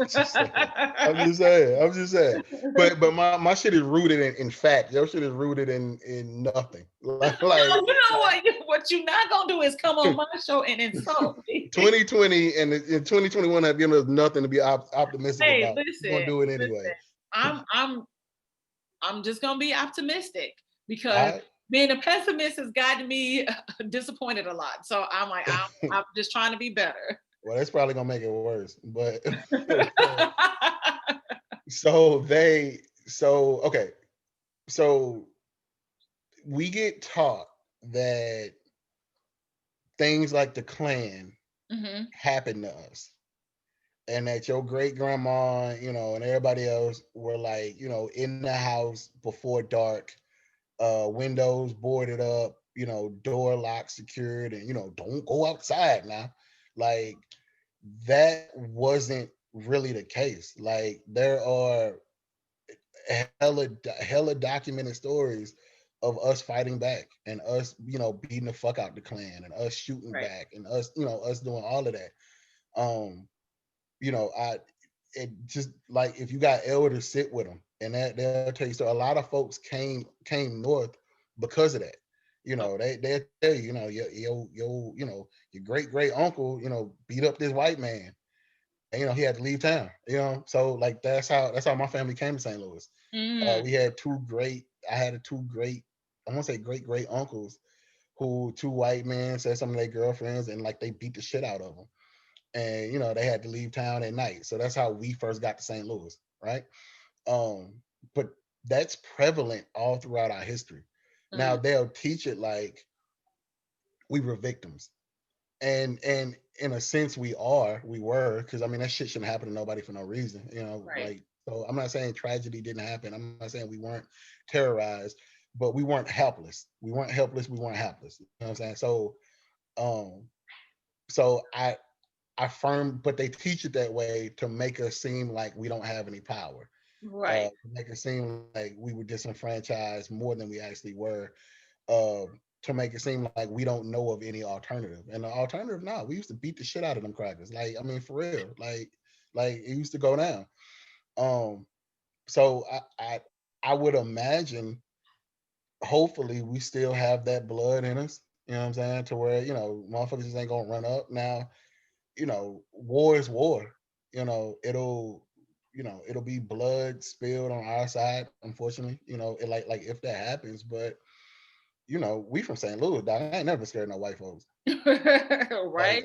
Just saying. I'm problem. just saying. I'm just saying. But my shit is rooted in fact. Your shit is rooted in nothing. No, you know what you're not gonna do is come on my show and insult me. 2020 and in 2021 have given us nothing to be optimistic Hey, about. We're gonna listen, do it anyway. listen. I'm I'm I'm just gonna be optimistic because All being a pessimist has gotten me disappointed a lot. So I'm like, I'm, right. I'm just trying to be better. Well, that's probably gonna make it worse. But so they so okay. So we get taught that things like the Klan Hmm. happen to us, and that your great grandma, and everybody else were like, in the house before dark, windows boarded up, door locked, secured, and don't go outside now. Like that wasn't really the case. Like there are hella documented stories of us fighting back and us, beating the fuck out the Klan and us shooting Right. back and us, us doing all of that. Um, I it just like if you got elders sit with them and that they'll tell you. So a lot of folks came north because of that. Okay. They'll tell you, your great uncle, beat up this white man, and he had to leave town. So like that's how my family came to St. Louis. Mm, We had two great. I had two great. I want to say great uncles who two white men said some of their girlfriends and like they beat the shit out of them, and they had to leave town at night. So that's how we first got to St. Louis, right? Um, but that's prevalent all throughout our history. Now mm, they'll teach it like we were victims, and in a sense we were, because I mean that shit shouldn't happen to nobody for no reason, right. like. So I'm not saying tragedy didn't happen. I'm not saying we weren't terrorized, but we weren't helpless. We weren't helpless. We weren't helpless. You know what I'm saying? Um, so I firm, but they teach it that way to make us seem like we don't have any power, Right. to make it seem like we were disenfranchised more than we actually were, uh, to make it seem like we don't know of any alternative. And the alternative, now we used to beat the shit out of them crackers. Like, I mean, for real, like it used to go down. Um, so I would imagine, hopefully, we still have that blood in us. You know what I'm saying? To where motherfuckers just ain't gonna run up now. War is war. It'll be blood spilled on our side, unfortunately. Like if that happens, but we from St. Louis, dog. I ain't never been scared of no white folks. Like, Right.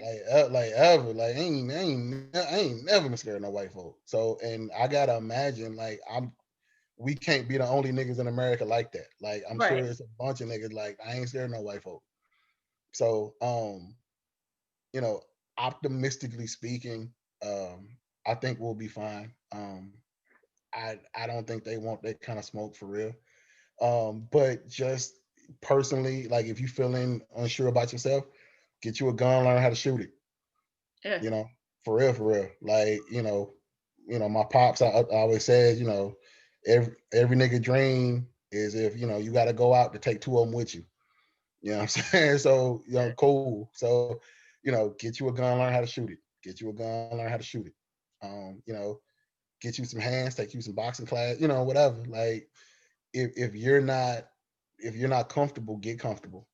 like ever. Like I ain't never been scared of no white folks. So, and I gotta imagine, like, we can't be the only niggas in America like that. Like, I'm sure Right. there's a bunch of niggas like I ain't scared of no white folk. So, you know, optimistically speaking, I think we'll be fine. I don't think they want that kind of smoke for real. But just personally, like if you feeling unsure about yourself, get you a gun, learn how to shoot it. Yeah. You know, for real. Like my pops I always said, every nigga dream is if you got to go out to take two of them with you. You know what I'm saying? So cool. So get you a gun, learn how to shoot it. Get you a gun, learn how to shoot it. Um, you know, get you some hands, take you some boxing class. Whatever. Like if you're not comfortable, get comfortable.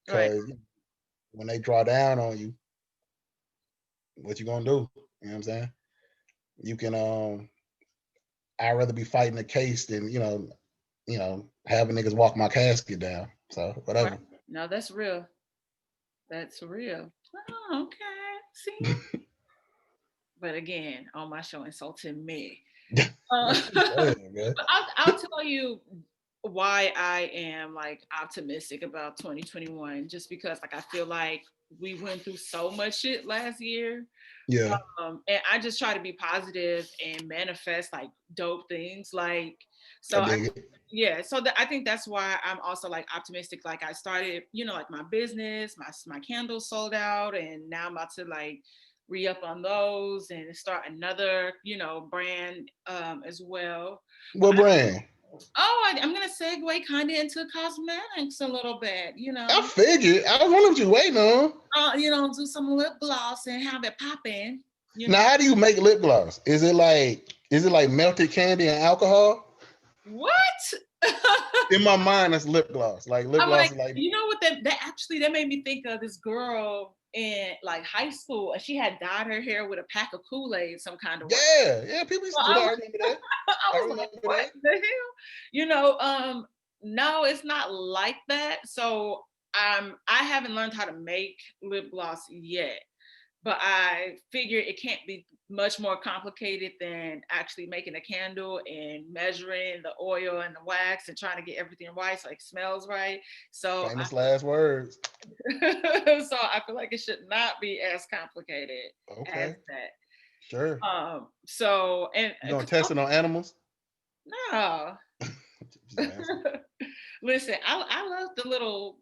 Right. Because when they draw down on you, what you gonna do? You know what I'm saying? You can I'd rather be fighting a case than having niggas walk my casket down. So Right. whatever. No, that's real. That's real. Oh, okay. See? But again, on my show insulting me. But Damn, man. I'll tell you why I am like optimistic about 2021, just because like I feel like we went through so much shit last year. Yeah, And I just try to be positive and manifest like dope things. Like, I so I, dig it. yeah, so I think that's why I'm also like optimistic. Like I started, like my business, my candles sold out, and now I'm about to like re-up on those and start another, brand as well. But What brand? I'm gonna segue kind of into cosmetics a little bit, I figured. I was wondering what you waiting on. do some lip gloss and have it popping, Now, how do you make lip gloss? Is it like melted candy and alcohol? What? In my mind, that's lip gloss. Like lip I'm gloss like, is like, you know what? That made me think of this girl in like high school, and she had dyed her hair with a pack of Kool-Aid some kind of way. yeah. People So used to do that. I remember that. I I was like, remember what that. the hell? You know, no, it's not like that. So I haven't learned how to make lip gloss yet, but I figure it can't be much more complicated than actually making a candle and measuring the oil and the wax and trying to get everything right so it smells right. So Famous last words. so I feel like it should not be as complicated as Okay, that. sure. So and You gonna test it on animals? no. Just asking. Listen, I love the little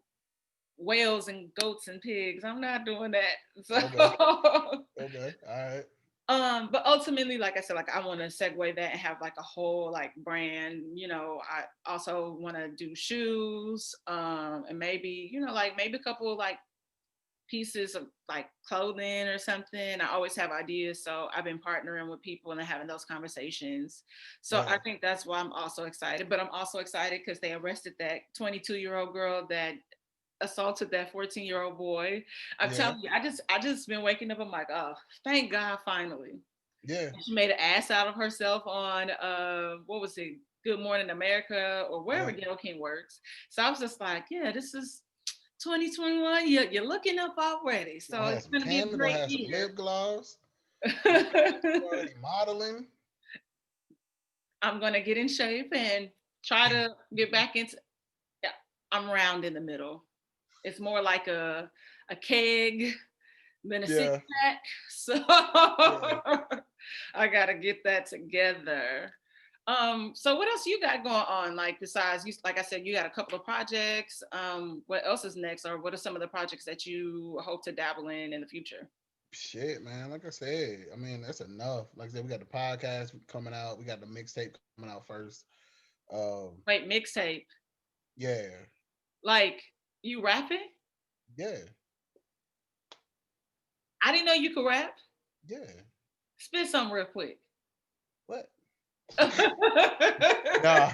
whales and goats and pigs. I'm not doing that. So Okay. Okay. All right. but ultimately, like I said, like I want to segue that and have like a whole like brand. I also want to do shoes, and maybe, like maybe a couple of like pieces of like clothing or something. I always have ideas, so I've been partnering with people and having those conversations. So I Yeah. think that's why I'm also excited. But I'm also excited because they arrested that 22-year-old girl that assaulted that 14-year-old boy. I'm Yeah. telling you, I just been waking up. I'm like, oh, thank God, finally. Yeah. She made an ass out of herself on what was it? Good Morning America or wherever Yeah. Gail King works. So I was just like, yeah, this is 2021. You're looking up already. Gonna So have it's some gonna be a candle. Gonna great have some year. lip gloss. You already modeling. I'm gonna get in shape and try to get back into. Yeah, I'm round in the middle. It's more like a keg than a six Yeah. pack. So Yeah. I gotta get that together. So what else you got going on? Like besides you, like I said, you got a couple of projects. What else is next, or what are some of the projects that you hope to dabble in the future? Shit, man. Like I said, I mean, that's enough. Like I said, we got the podcast coming out. We got the mixtape coming out first. Um, Wait, mixtape. yeah. Like you rapping? Yeah. I didn't know you could rap. Yeah. Spit something real quick. What? Nah.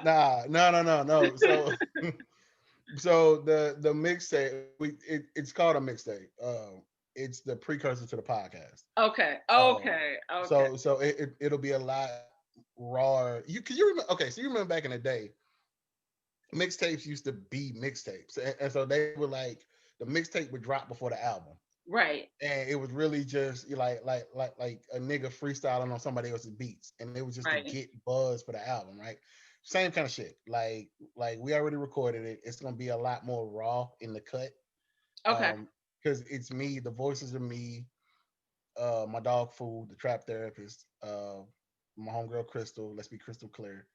Nah. No. No. No. No. So the mixtape it's called a mixtape. It's the precursor to the podcast. Okay, Um, okay, okay. so it'll be a lot raw. You remember? Okay, so you remember back in the day, mixtapes used to be mixtapes, and so they were like the mixtape would drop before the album, Right, and it was really just like a nigga freestyling on somebody else's beats, and it was just to right. get buzz for the album, right? Same kind of shit. Like we already recorded it. It's gonna be a lot more raw in the cut. Okay. because it's me. The voices are me. My dog Food, the trap therapist. My homegirl Crystal. Let's be crystal clear.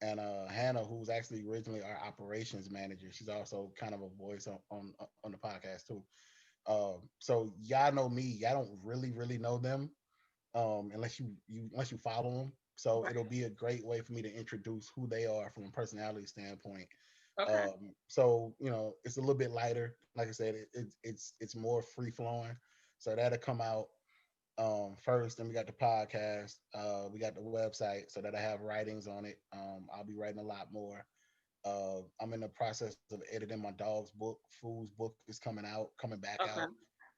And Hannah, who's actually originally our operations manager. She's also kind of a voice on the podcast too. So y'all know me. Y'all don't really know them unless unless you follow them. So Right. it'll be a great way for me to introduce who they are from a personality standpoint. Okay. So it's a little bit lighter. Like I said, it's more free flowing. So that'll come out first. Then we got the podcast. We got the website, so that I have writings on it. I'll be writing a lot more. I'm in the process of editing my dog's book. Food's book is coming back out. Okay.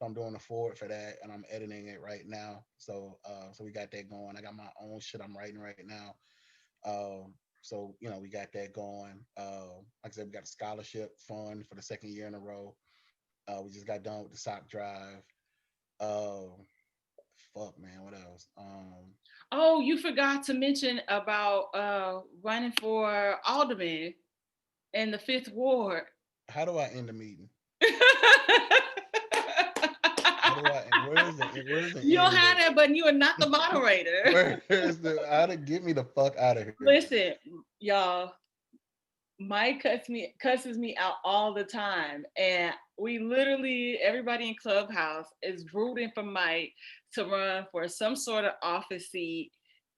So I'm doing the forward for that, and I'm editing it right now. So we got that going. I got my own shit I'm writing right now. So we got that going. Like I said, we got a scholarship fund for the second year in a row. We just got done with the sock drive. Uh, fuck man, what else? Oh, you forgot to mention about running for alderman in the fifth ward. How do I end the meeting? How do I? Where's the You don't end have button? that button. You are not the moderator. Where's the? How to get me the fuck out of here? Listen, y'all. Mike cusses me out all the time, and we literally everybody in Clubhouse is rooting for Mike to run for some sort of office seat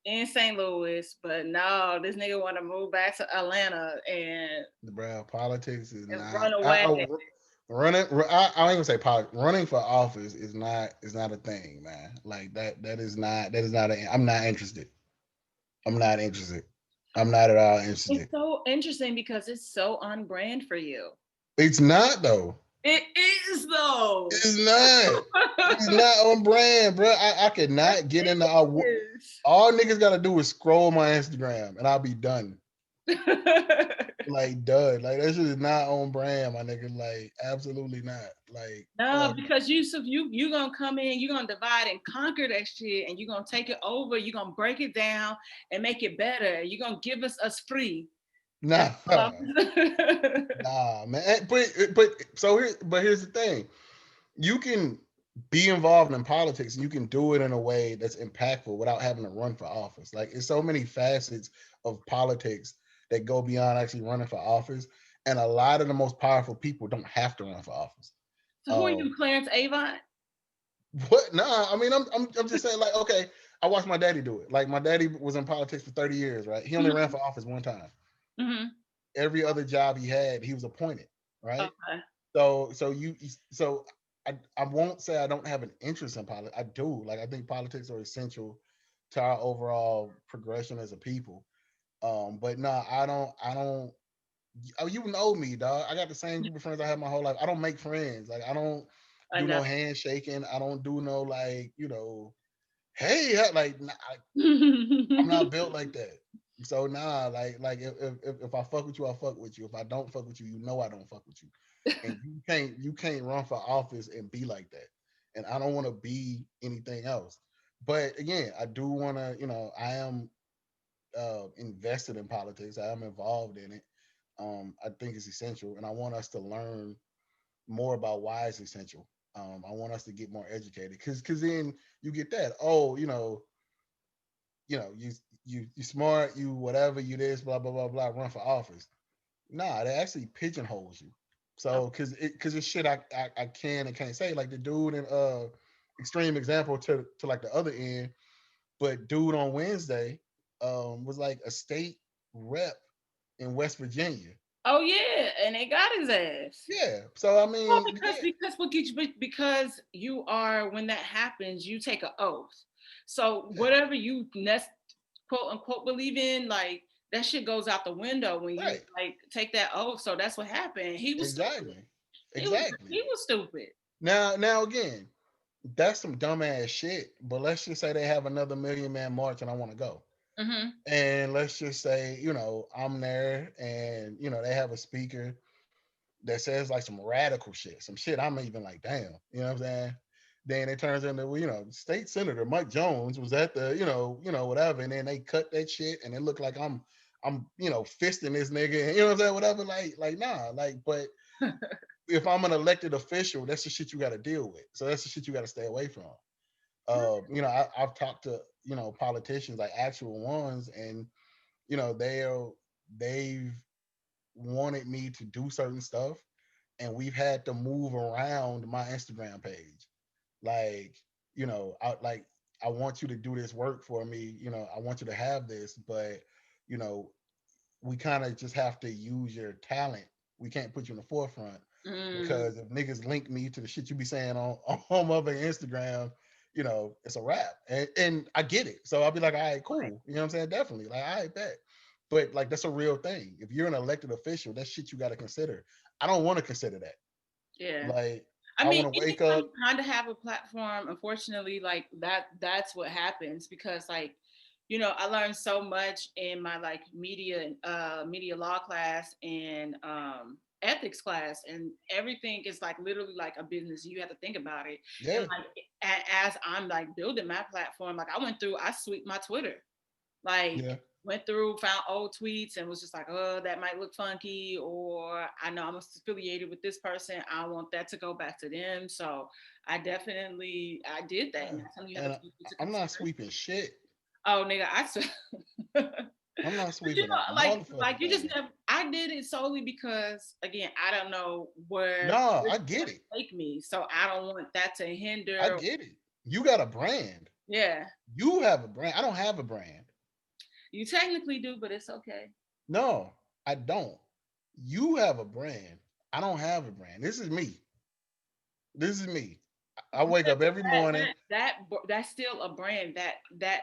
in St. Louis, but no, this nigga want to move back to Atlanta The brown politics is and not. run away. Running. I ain't gonna say politics. Running for office is not a thing, man. Like that is not. I'm not interested. I'm not interested. I'm not at all It's interested. so interesting because it's so on brand for you. It's not though. It is though. It's not. It's not on brand, bro. I could It not get into our. is. All niggas gotta do is scroll my Instagram and I'll be done. Like done. Like that shit is not on brand, my nigga. Like absolutely not. Like No, fuck. because you gonna come in, you're gonna divide and conquer that shit, and you're gonna take it over, you're gonna break it down and make it better. You're gonna give us free. That's Nah. all I'm Nah, man. But here's the thing. You can be involved in politics and you can do it in a way that's impactful without having to run for office. Like it's so many facets of politics that go beyond actually running for office. And a lot of the most powerful people don't have to run for office. So who are Um, you, Clarence Avon? what? Nah, I mean, I'm just saying, like, okay, I watched my daddy do it. Like, my daddy was in politics for 30 years, right? He only ran Mm-hmm. for office one time. Mm-hmm. Every other job he had, he was appointed, right? Okay. So I won't say I don't have an interest in politics. I do. Like I think politics are essential to our overall progression as a people. But no, I don't. Oh, you know me, dog. I got the same group of friends I had my whole life. I don't make friends. Like I don't I do know. no handshaking. I don't do no like hey, like I'm not built like that. So nah, like if I fuck with you, I fuck with you. If I don't fuck with you, you know I don't fuck with you. And you can't run for office and be like that. And I don't want to be anything else. But again, I do want to, I am invested in politics. I am involved in it. I think it's essential, and I want us to learn more about why it's essential. I want us to get more educated, because then you get that. Oh, you smart, you whatever, you this, blah blah blah blah, run for office. Nah, they actually pigeonholes you. So because it's shit I can and can't say. Like the dude in extreme example to like the other end, but dude on Wednesday was like a state rep in West Virginia. Oh yeah, and they got his ass. Yeah. So I Well, mean, because yeah, because what gets because you are when that happens, you take an oath. So yeah, whatever you quote unquote believe in, like that shit goes out the window when you right. like take that oath. So that's what happened. He was stupid. Exactly. He was Exactly. he was stupid. Now again, that's some dumbass shit. But let's just say they have another Million Man March and I want to go. Hmm. And let's just say, I'm there and, they have a speaker that says like some radical shit, some shit I'm even like, damn, you know what I'm saying? Then it turns into, well, state senator Mike Jones was at the, whatever. And then they cut that shit and it looked like I'm fisting this nigga. And, you know what I'm saying? Whatever. Like, nah, like, but if I'm an elected official, that's the shit you got to deal with. So that's the shit you got to stay away from. I've talked to politicians, like actual ones, and they've wanted me to do certain stuff, and we've had to move around my Instagram page. Like, I want you to do this work for me. I want you to have this, but you know, we kind of just have to use your talent. We can't put you in the forefront Mm, because if niggas link me to the shit you be saying on on mother Instagram, it's a wrap. And I get it. So I'll be like, all right, right. cool. You know what I'm saying? Definitely. Like, all right, bet. But like that's a real thing. If you're an elected official, that's shit you got to consider. I don't want to consider that. Yeah. Like, I I mean, want to wake anytime up. you kind of have a platform, unfortunately, like that's what happens because like, I learned so much in my like media law class and ethics class, and everything is like literally like a business. You have to think about it. And Yeah, like as I'm like building my platform, like I sweep my Twitter. Like yeah. went through, found old tweets and was just like, oh, that might look funky, or I know I'm affiliated with this person. I want that to go back to them. So I did that. Yeah. And that's something you have to And take into I'm not consideration. sweeping shit. Oh nigga, I said I'm not but sweeping a like motherfucking you just thing. never I did it solely because again, I don't know where No, this I is get gonna it. take me. So I don't want that to I hinder. get it. You got a brand. Yeah. You have a brand. I don't have a brand. You technically do, but it's okay. No, I don't. You have a brand. I don't have a brand. This is me. This is me. I wake up every morning. That's still a brand. That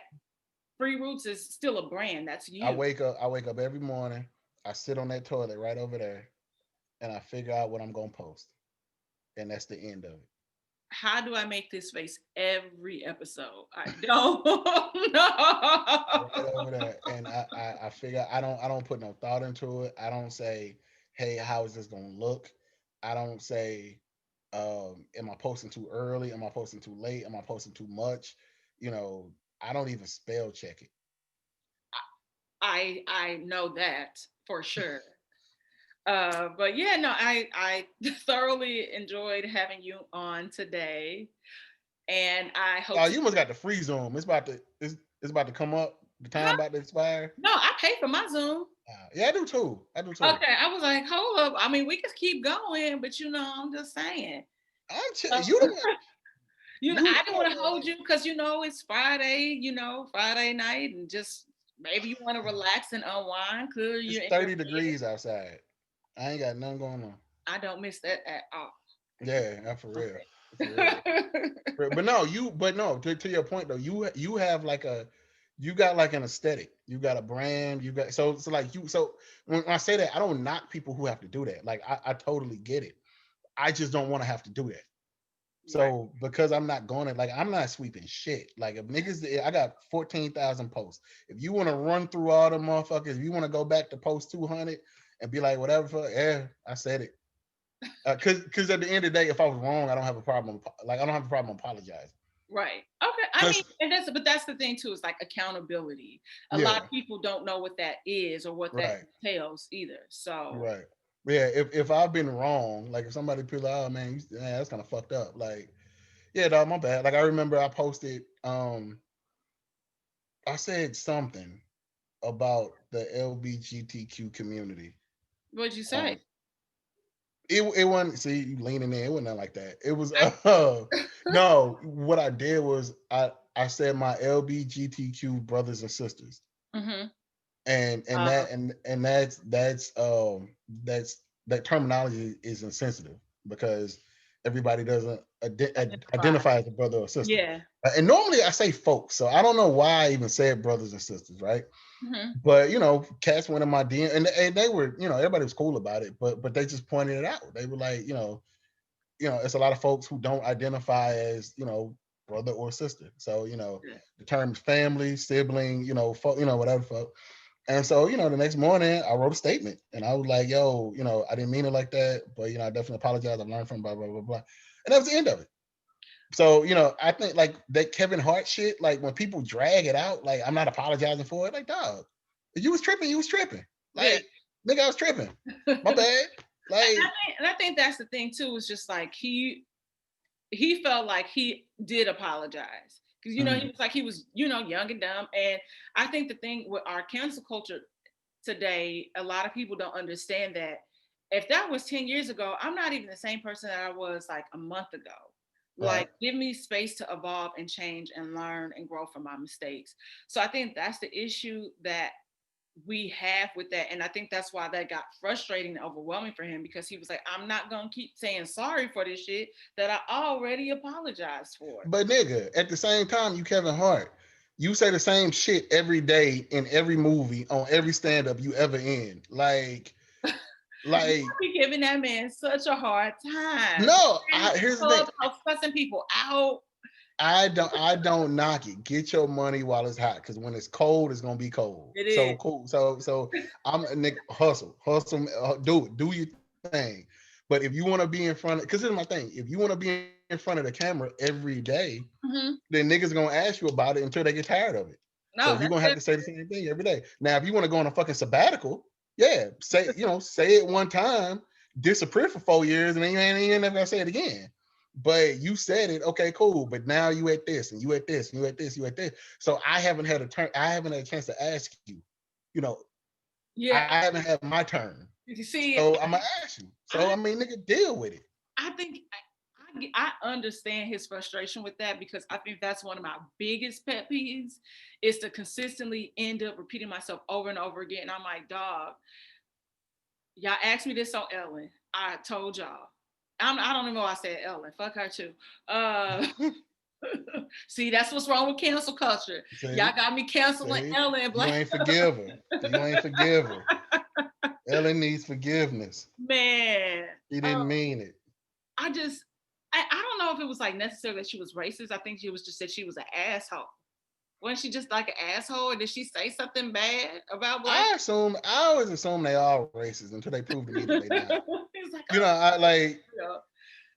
Free Roots is still a brand. That's I you. wake up. I wake up every morning. I sit on that toilet right over there, and I figure out what I'm gonna post, and that's the end of it. How do I make this face every episode? I don't Right know. over there, and I figure I don't put no thought into it. I don't say, hey, how is this gonna look? I don't say, am I posting too early? Am I posting too late? Am I posting too much? You know, I don't even spell check it. I know that for sure. But yeah, no, I thoroughly enjoyed having you on today, and I hope Oh, to. you must got the free Zoom. It's about to come up. The time Huh? about to expire. No, I pay for my Zoom. Yeah, I do too. I do too. Okay, I was like, hold up. I mean, we could keep going, but I'm just saying. Uh, You the one. You the I didn't one, want to hold man. you because it's Friday, Friday night, and just maybe you want to relax and unwind. Clearly, It's you're in your 30 bed. degrees outside. I ain't got nothing going on. I don't miss that at all. Yeah, that's for real. For real. Okay. But no, to your point though, you have like you got like an aesthetic. You got a brand. You got so like you so when I say that, I don't knock people who have to do that. Like I totally get it. I just don't want to have to do that. Right. So because I'm not going to like I'm not sweeping shit. Like if niggas, I got 14,000 posts. If you want to run through all the motherfuckers, if you want to go back to post 200 and be like whatever, yeah, I said it. Because at the end of the day, if I was wrong, I don't have a problem. Like I don't have a problem apologizing. Right. Okay. I mean, Cause and that's the thing too, is like accountability. A lot yeah, of people don't know what that is or what that right, entails either. So right, yeah. If I've been wrong, like if somebody feel like, oh man, that's kind of fucked up. Like yeah, dog, my bad. Like I remember I posted, I said something about the LBGTQ community. what'd you Um, say? it wasn't, see you leaning in. It wasn't nothing like that. It was no. What I did was I said my LBGTQ brothers and sisters, Mm-hmm. and that's that terminology is insensitive because everybody doesn't Identify. identify as a brother or sister. Yeah. And normally I say folks, so I don't know why I even said brothers and sisters, right? Mm-hmm. But cats went in my DM, and they were, everybody was cool about it, but they just pointed it out. They were like, it's a lot of folks who don't identify as, brother or sister. So, Yeah. the terms family, sibling, whatever. And so, the next morning I wrote a statement and I was like, yo, I didn't mean it like that, but I definitely apologize. I've learned from blah, blah, blah, blah. And that was the end of it. So, I think like that Kevin Hart shit, like when people drag it out, like I'm not apologizing for it. Like, dog, if you was tripping, you was tripping. Yeah. Like, nigga, I was tripping. My bad. Like, And I think that's the thing too. Is just like he felt like he did apologize because he was like he was young and dumb. And I think the thing with our cancel culture today, a lot of people don't understand that if that was 10 years ago, I'm not even the same person that I was like a month ago. right. Like, give me space to evolve and change and learn and grow from my mistakes. So I think that's the issue that we have with that. And I think that's why that got frustrating and overwhelming for him because he was like, I'm not going to keep saying sorry for this shit that I already apologized for. But nigga, at the same time, you Kevin Hart. You say the same shit every day in every movie on every stand up you ever in. Like, I be giving that man such a hard time. no. And Here's the thing. clubs are fussing people out. I don't knock it. Get your money while it's hot, because when it's cold, it's gonna be cold. It So is. cool. So I'm a nigga. Hustle. Do it. Do your thing. But if you want to be in front of, because here's my thing. If you want to be in front of the camera every day, Mm-hmm. then niggas gonna ask you about it until they get tired of it. So you're No, gonna that's have to it. say the same thing every day. Now, if you want to go on a fucking sabbatical, yeah, say it one time, disappear for 4 years, and then you ain't never gonna say it again. But you said it, okay, cool. But now you at this, and you at this, and you at this, you at this. So I haven't had a turn. I haven't had a chance to ask you. You know, Yeah. I haven't had my turn. You see, So I'm gonna ask you. So I I mean, nigga, deal with it. I think I understand his frustration with that because I think that's one of my biggest pet peeves is to consistently end up repeating myself over and over again. And I'm like, dog, y'all asked me this on Ellen. I told y'all. I don't even know why I said Ellen. Fuck her too. Uh, see, that's what's wrong with cancel culture. See, Y'all got me canceling see, Ellen. you ain't forgive her. You ain't forgive her. Ellen needs forgiveness. Man, He uh, didn't mean it. I just, I don't know if it was like necessarily that she was racist. I think she was just said she was an asshole. Wasn't she just like an asshole? Or did she say something bad about black? I always assume they are racist until they prove to me that they not. He's like, You know, I like, oh,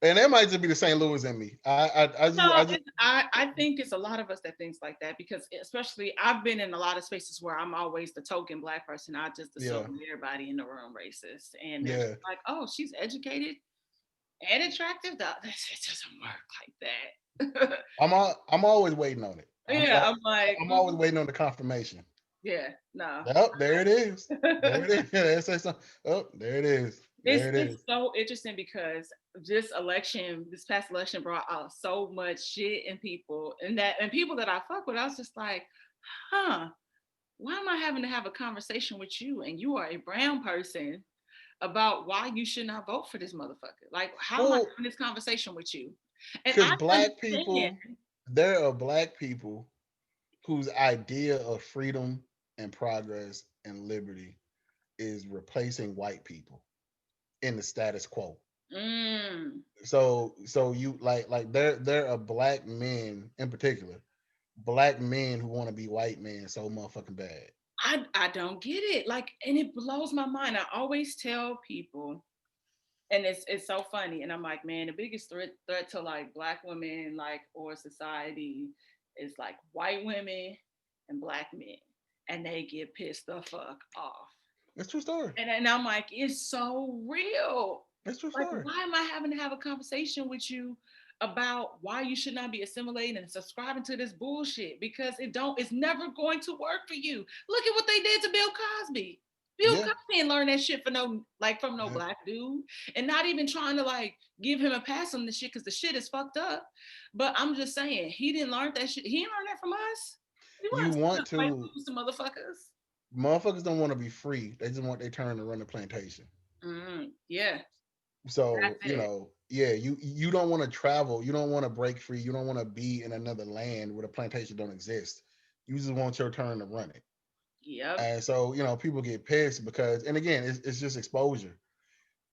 and that might just be the St. Louis in me. no, I just, I think it's a lot of us that thinks like that because especially I've been in a lot of spaces where I'm always the token black person. I just yeah, assume everybody in the room racist, and they're yeah. like, oh, she's educated and attractive. It doesn't work like that. I'm always waiting on it. Yeah, I'm like, I'm always waiting on the confirmation. yeah, no. Yep, there it is. There it is. Yeah, say something. Oh, there it is. There it It's is. so interesting because this past election brought out so much shit in people and people that I fuck with. I was just like, huh, why am I having to have a conversation with you and you are a brown person about why you should not vote for this motherfucker? Like, how am I Well, having this conversation with you? And because I black understand. people, there are black people whose idea of freedom and progress and liberty is replacing white people in the status quo. Mm, So you like there are black men in particular, black men who want to be white men so motherfucking bad. I don't get it. Like, and it blows my mind. I always tell people and it's so funny and I'm like, man, the biggest threat to like black women like or society is like white women and black men and they get pissed the fuck off. It's true story. And I'm like, it's so real. It's true Like, story. why am I having to have a conversation with you about why you should not be assimilating and subscribing to this bullshit? Because it's never going to work for you. Look at what they did to Bill Cosby. Bill Yeah. Cosby didn't learn that shit from no Yeah. black dude, and not even trying to like give him a pass on the shit because the shit is fucked up. But I'm just saying he didn't learn that shit. He didn't learn that from us. We You weren't want white to to motherfuckers. Motherfuckers don't want to be free. They just want their turn to run the plantation. Yeah, So, that's it. yeah, you don't want to travel. You don't want to break free. You don't want to be in another land where the plantation don't exist. You just want your turn to run it. Yep. And so, people get pissed because, and again, it's just exposure.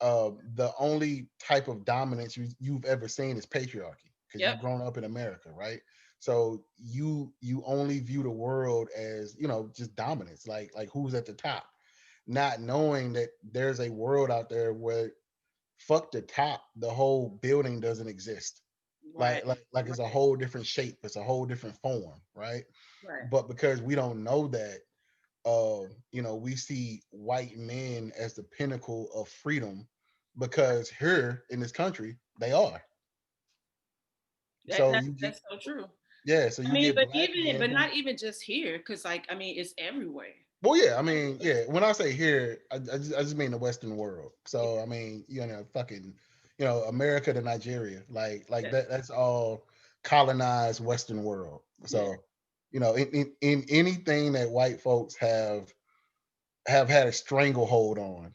The only type of dominance you've ever seen is patriarchy because Yep. you've grown up in America, right? So you only view the world as just dominance, like who's at the top, not knowing that there's a world out there where fuck the top, the whole building doesn't exist. Right. Like it's a Right. whole different shape, it's a whole different form, right? Right. But because we don't know that, we see white men as the pinnacle of freedom because here in this country they are. That, So that you get that's so true. yeah, so I you mean, get but black even men but who not even just here, because like I mean, it's everywhere. well yeah, I mean yeah. When I say here, I just mean the Western world. Yeah, So I mean fucking America to Nigeria, like yeah, that's all colonized Western world. yeah. So in anything that white folks have had a stranglehold on,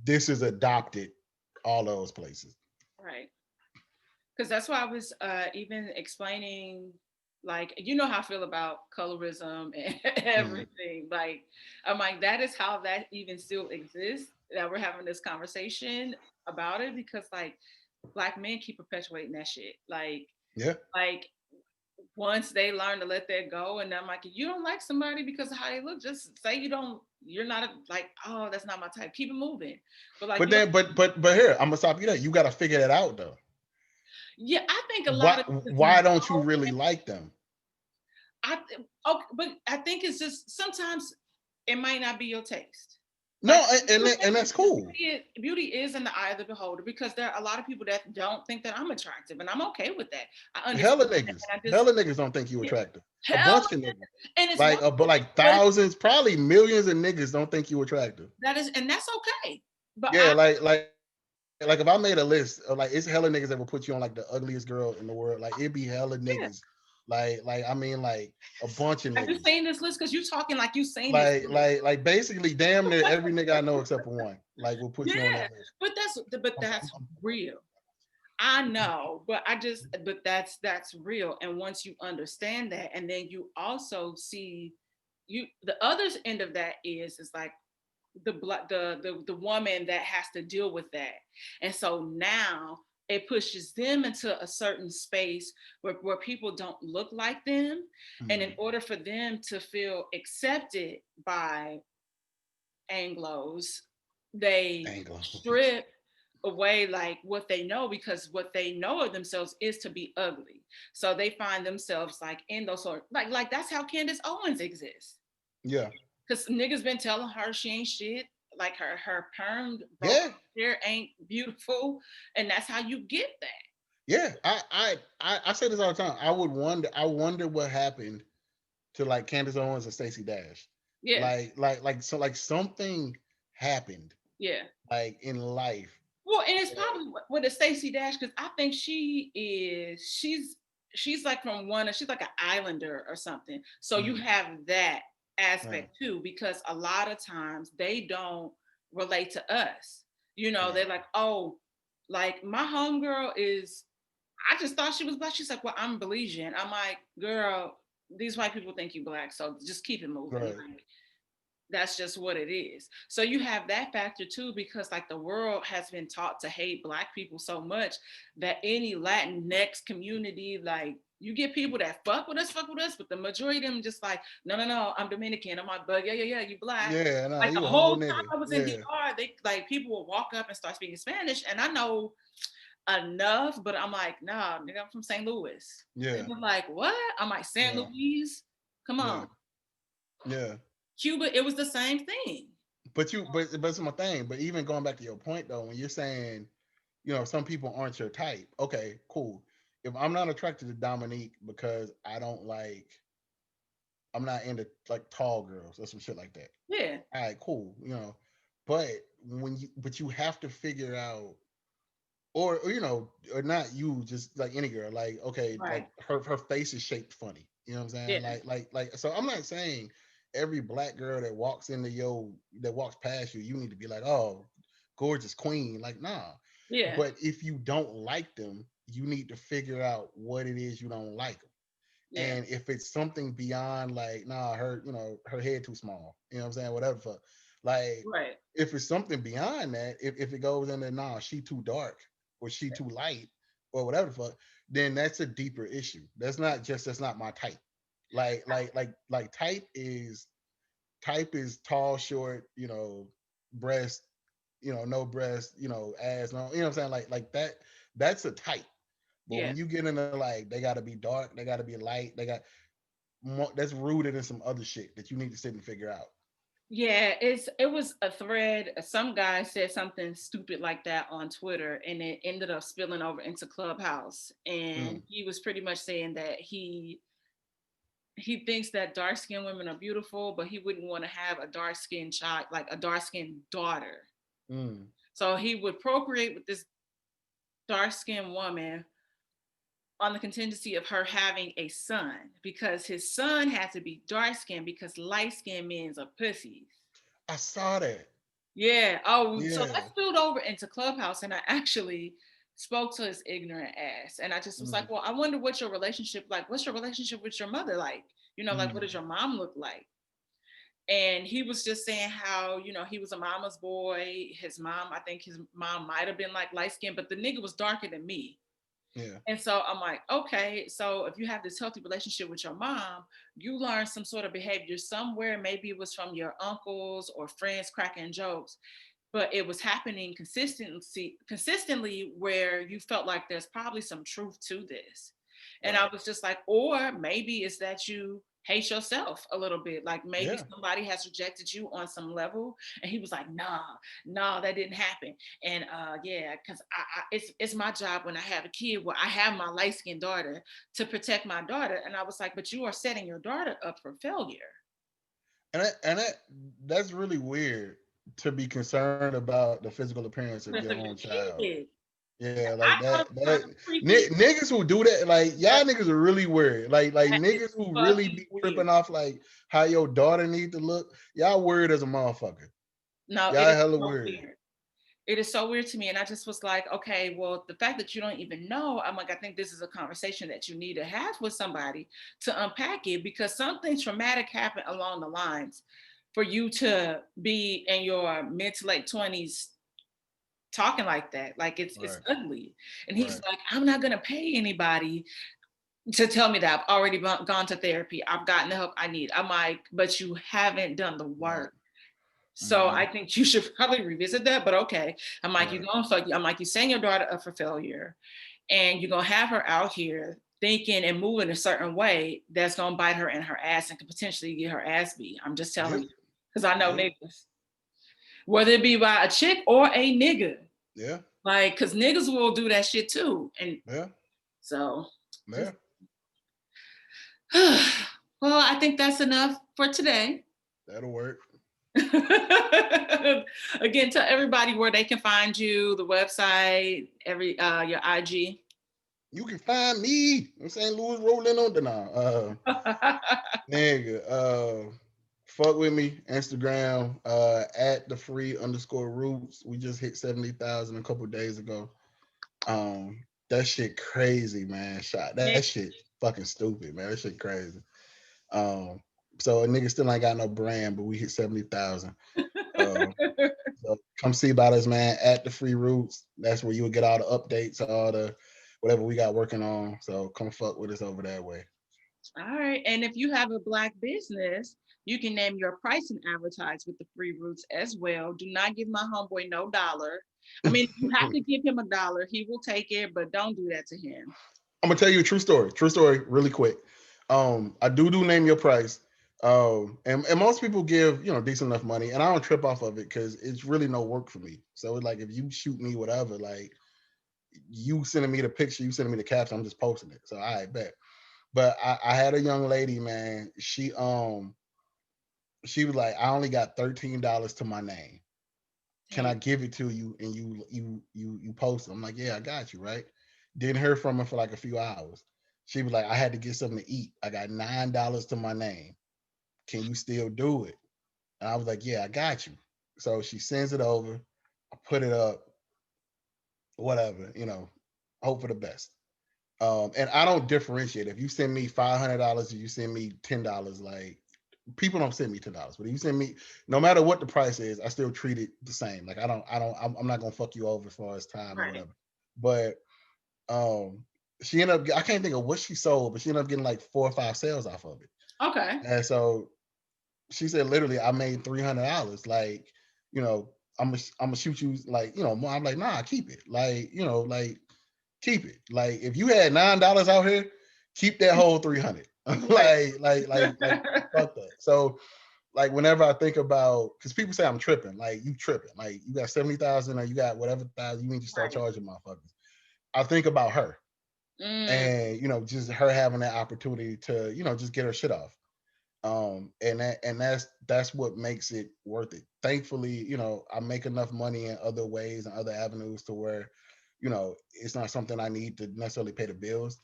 this is adopted all those places. Right. Because that's why I was even explaining, like, you know how I feel about colorism and Mhm. everything. Like, I'm like, that is how that even still exists. That we're having this conversation about it because, like, black men keep perpetuating that shit. Yeah. Like once they learn to let that go, and I'm like, if you don't like somebody because of how they look, just say you don't. You're not like, oh, that's not my type. Keep it moving. But like, But you don't. then, but here, I'm gonna stop you there. You got to figure that out though. Yeah, I think a lot Why of it is why don't you really like them? okay, but I think it's just sometimes it might not be your taste. Like No, and that's cool. beauty is in the eye of the beholder because there are a lot of people that don't think that I'm attractive, and I'm okay with that. I understand that, and I just Hella niggas don't think you yeah, attractive. A hell, bunch of niggas, and it's one but thing, like but thousands, probably millions of niggas don't think you attractive. that is, and that's okay. But Yeah, I like if I made a list of like it's hella niggas that will put you on like the ugliest girl in the world. Like it'd be hella yeah, niggas. Like I mean like a bunch of have you niggas. seen this list? Because you talking like you seen this list. Like basically damn near every nigga I know except for one. Like will put you on Yeah, that list. but I'm, I'm, that's I'm, real. I know, but but that's real. And once you understand that, and then you also see, the other end of that is like the woman that has to deal with that, and so now it pushes them into a certain space where people don't look like them, and in mm, order for them to feel accepted by Anglos, they Anglos. strip away like what they know because what they know of themselves is to be ugly. So they find themselves like in those sort like that's how Candace Owens exists. Yeah. Cause niggas been telling her she ain't shit. Like her permed broke Yeah. hair ain't beautiful, and that's how you get that. Yeah. I say this all the time. I wonder what happened to like Candace Owens and Stacey Dash. Yeah, Like something happened yeah. like in life. Well, and it's that- probably with a Stacey Dash because I think she's like from she's like an islander or something. So you mm, have that right, aspect too, because a lot of times they don't relate to us. You know, right. they're like, oh, like my homegirl is. I just thought she was black. She's like, well, I'm Belizean. I'm like, girl, these white people think you black, so just keep it moving. Right. Like, that's just what it is. So you have that factor too, because like the world has been taught to hate black people so much that any Latinx community, like you get people that fuck with us, but the majority of them just like, no, no, no, I'm Dominican. I'm like, but yeah, yeah, yeah, you black. Yeah, nah, Like the you a whole whole time nigga. I was in Yeah. DR, they like people will walk up and start speaking Spanish, and I know enough, but I'm like, nah, nigga, I'm from St. Louis. And Yeah. they're like, what? I'm like, St. Yeah. Louis? Come Yeah. on. Yeah. Cuba, it was the same thing. But it's my thing. But even going back to your point though, when you're saying, some people aren't your type. Okay, cool. If I'm not attracted to Dominique because I'm not into like tall girls or some shit like that. Yeah, All right, cool. But but you have to figure out, or not you, just like any girl. Like, okay, right. like her face is shaped funny. You know what I'm saying? Yeah, So I'm not saying every black girl that walks past you, you need to be like, oh, gorgeous queen. Like, nah. yeah, But if you don't like them, you need to figure out what it is you don't like. yeah, And if it's something beyond like, nah, her head too small, you know what I'm saying? Whatever. Like, right. if it's something beyond that, if it goes into nah, she too dark or she too light or whatever the fuck, then that's a deeper issue. That's not my type. Like type is tall, short, breast, no breast, ass, no, you know what I'm saying? Like that, that's a type. But Yeah, when you get into like they gotta be dark, they gotta be light, that's rooted in some other shit that you need to sit and figure out. Yeah, it was a thread. Some guy said something stupid like that on Twitter, and it ended up spilling over into Clubhouse. And Mm, he was pretty much saying that he thinks that dark skinned women are beautiful, but he wouldn't want to have a dark skinned child, like a dark skinned daughter. mm. So he would procreate with this dark skinned woman on the contingency of her having a son, because his son had to be dark skinned because light skinned men's are pussies. I saw that. Yeah. Oh, so that Yeah. spilled over into Clubhouse, and I actually spoke to his ignorant ass, and I just was Mm, like, "Well, I wonder what's your relationship like? What's your relationship with your mother like? Like what mm, does your mom look like?" And he was just saying how he was a mama's boy. His mom, I think his mom might have been like light skinned, but the nigga was darker than me. yeah. And so I'm like, okay, so if you have this healthy relationship with your mom, you learn some sort of behavior somewhere. Maybe it was from your uncles or friends cracking jokes, but it was happening consistently where you felt like there's probably some truth to this. And I Right. was just like, or maybe it's that you hate yourself a little bit, like maybe Yeah. somebody has rejected you on some level. And he was like, nah, no, that didn't happen. And yeah, because it's my job when I have a kid where I have my light-skinned daughter to protect my daughter. And I was like, but you are setting your daughter up for failure. That's really weird to be concerned about the physical appearance of your Because of own your child. kid. Yeah, like I thought that. it was kind That of creepy. niggas who do that, like That y'all niggas are really weird. Like is niggas who really fucking be weird. tripping off like how your daughter need to look. Y'all weird as a motherfucker. No, it Y'all is hella so weird. weird. It is so weird to me. And I just was like, okay, well, the fact that you don't even know, I'm like, I think this is a conversation that you need to have with somebody to unpack it, because something traumatic happened along the lines for you to be in your mid to late 20s talking like that. Like it's Right, ugly. And he's right, like, I'm not gonna pay anybody to tell me that. I've already gone to therapy. I've gotten the help I need. I'm like, but you haven't done the right. work. So Mm-hmm. I think you should probably revisit that. But okay, I'm like, you're Right. going fuck. I'm like, you setting your daughter up for failure, and you're gonna have her out here thinking and moving a certain way that's gonna bite her in her ass and could potentially get her ass beat. I'm just telling Yep. you, because I know Yep. niggas, whether it be by a chick or a nigga, Yeah. like, because niggas will do that shit too. And Yeah. so, Yeah. just well, I think that's enough for today. That'll work. Again, tell everybody where they can find you, the website, your IG. You can find me in St. Louis rolling on the now. Nigga, fuck with me. Instagram, at the free underscore roots. We just hit 70,000 a couple days ago. That shit crazy, man. That shit fucking stupid, man. That shit crazy. Um, so a nigga still ain't got no brand, but we hit 70,000. Uh, so come see about us, man. At the free roots. That's where you'll get all the updates, all the whatever we got working on. So come fuck with us over that way. All right. And if you have a Black business, you can name your price and advertise with the free roots as well. Do not give my homeboy no dollar. I mean, if you have to give him a dollar, he will take it, but don't do that to him. I'm gonna tell you a true story. True story, really quick. I do name your price. And most people give decent enough money, and I don't trip off of it because it's really no work for me. So it's like if you shoot me whatever, like you sending me the picture, you sending me the caption, I'm just posting it. So I bet. But I had a young lady, man. She was like, I only got $13 to my name. Can Damn. I give it to you and you post it? I'm like, yeah, I got you, right? Didn't hear from her for like a few hours. She was like, I had to get something to eat. I got $9 to my name. Can you still do it? And I was like, yeah, I got you. So she sends it over. I put it up, whatever, hope for the best. And I don't differentiate. If you send me $500 or you send me $10, like people don't send me $10, but if you send me, no matter what the price is, I still treat it the same. Like I'm not gonna fuck you over as far as time or Right. whatever. But um, she ended up, I can't think of what she sold, but she ended up getting like 4 or 5 sales off of it. Okay. And so she said, literally, I made $300. Like, you know, I'm gonna shoot you like, more. I'm like, nah, keep it. Like, like keep it. Like, if you had $9 out here, keep that whole 300. Right. like, fuck that. So like whenever I think about, because people say I'm tripping, like you tripping, like you got 70,000 or you got whatever thousand, you need to start Right. charging motherfuckers. I think about her, Mm, and just her having that opportunity to just get her shit off. And that's what makes it worth it. Thankfully, I make enough money in other ways and other avenues to where it's not something I need to necessarily pay the bills.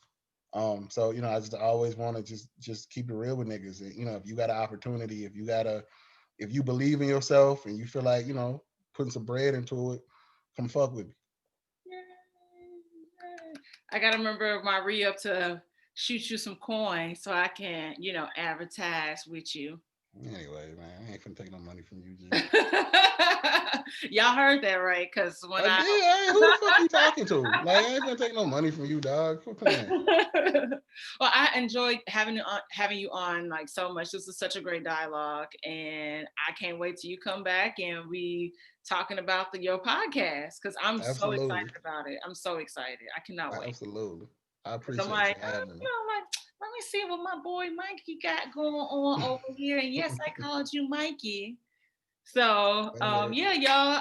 So I just always want to just keep it real with niggas. And, if you got an opportunity, if you believe in yourself and you feel like putting some bread into it, come fuck with me. I gotta remember my re-up to shoot you some coins so I can, advertise with you. Anyway, man, I ain't finna take no money from you, G. Y'all heard that right? Because when I did. Hey, who the fuck you talking to? Like, I ain't gonna take no money from you, dog. Quit playing. well, I enjoyed having you on like so much. This is such a great dialogue, and I can't wait till you come back and we talking about your podcast because I'm so excited Absolutely. about it. I'm so excited. I cannot wait. Absolutely. I 'Cause I'm appreciate like, you having me. like, let me see what my boy Mikey got going on over here. And yes, I called you Mikey. So Anyway, yeah,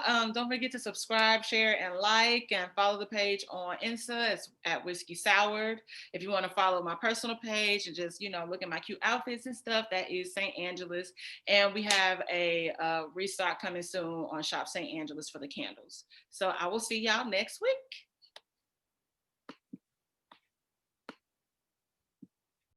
y'all. Don't forget to subscribe, share, and like, and follow the page on Insta. It's at Whiskey Soured. If you want to follow my personal page and just look at my cute outfits and stuff, that is St. Angeles. And we have a restock coming soon on Shop St. Angeles for the candles. So I will see y'all next week.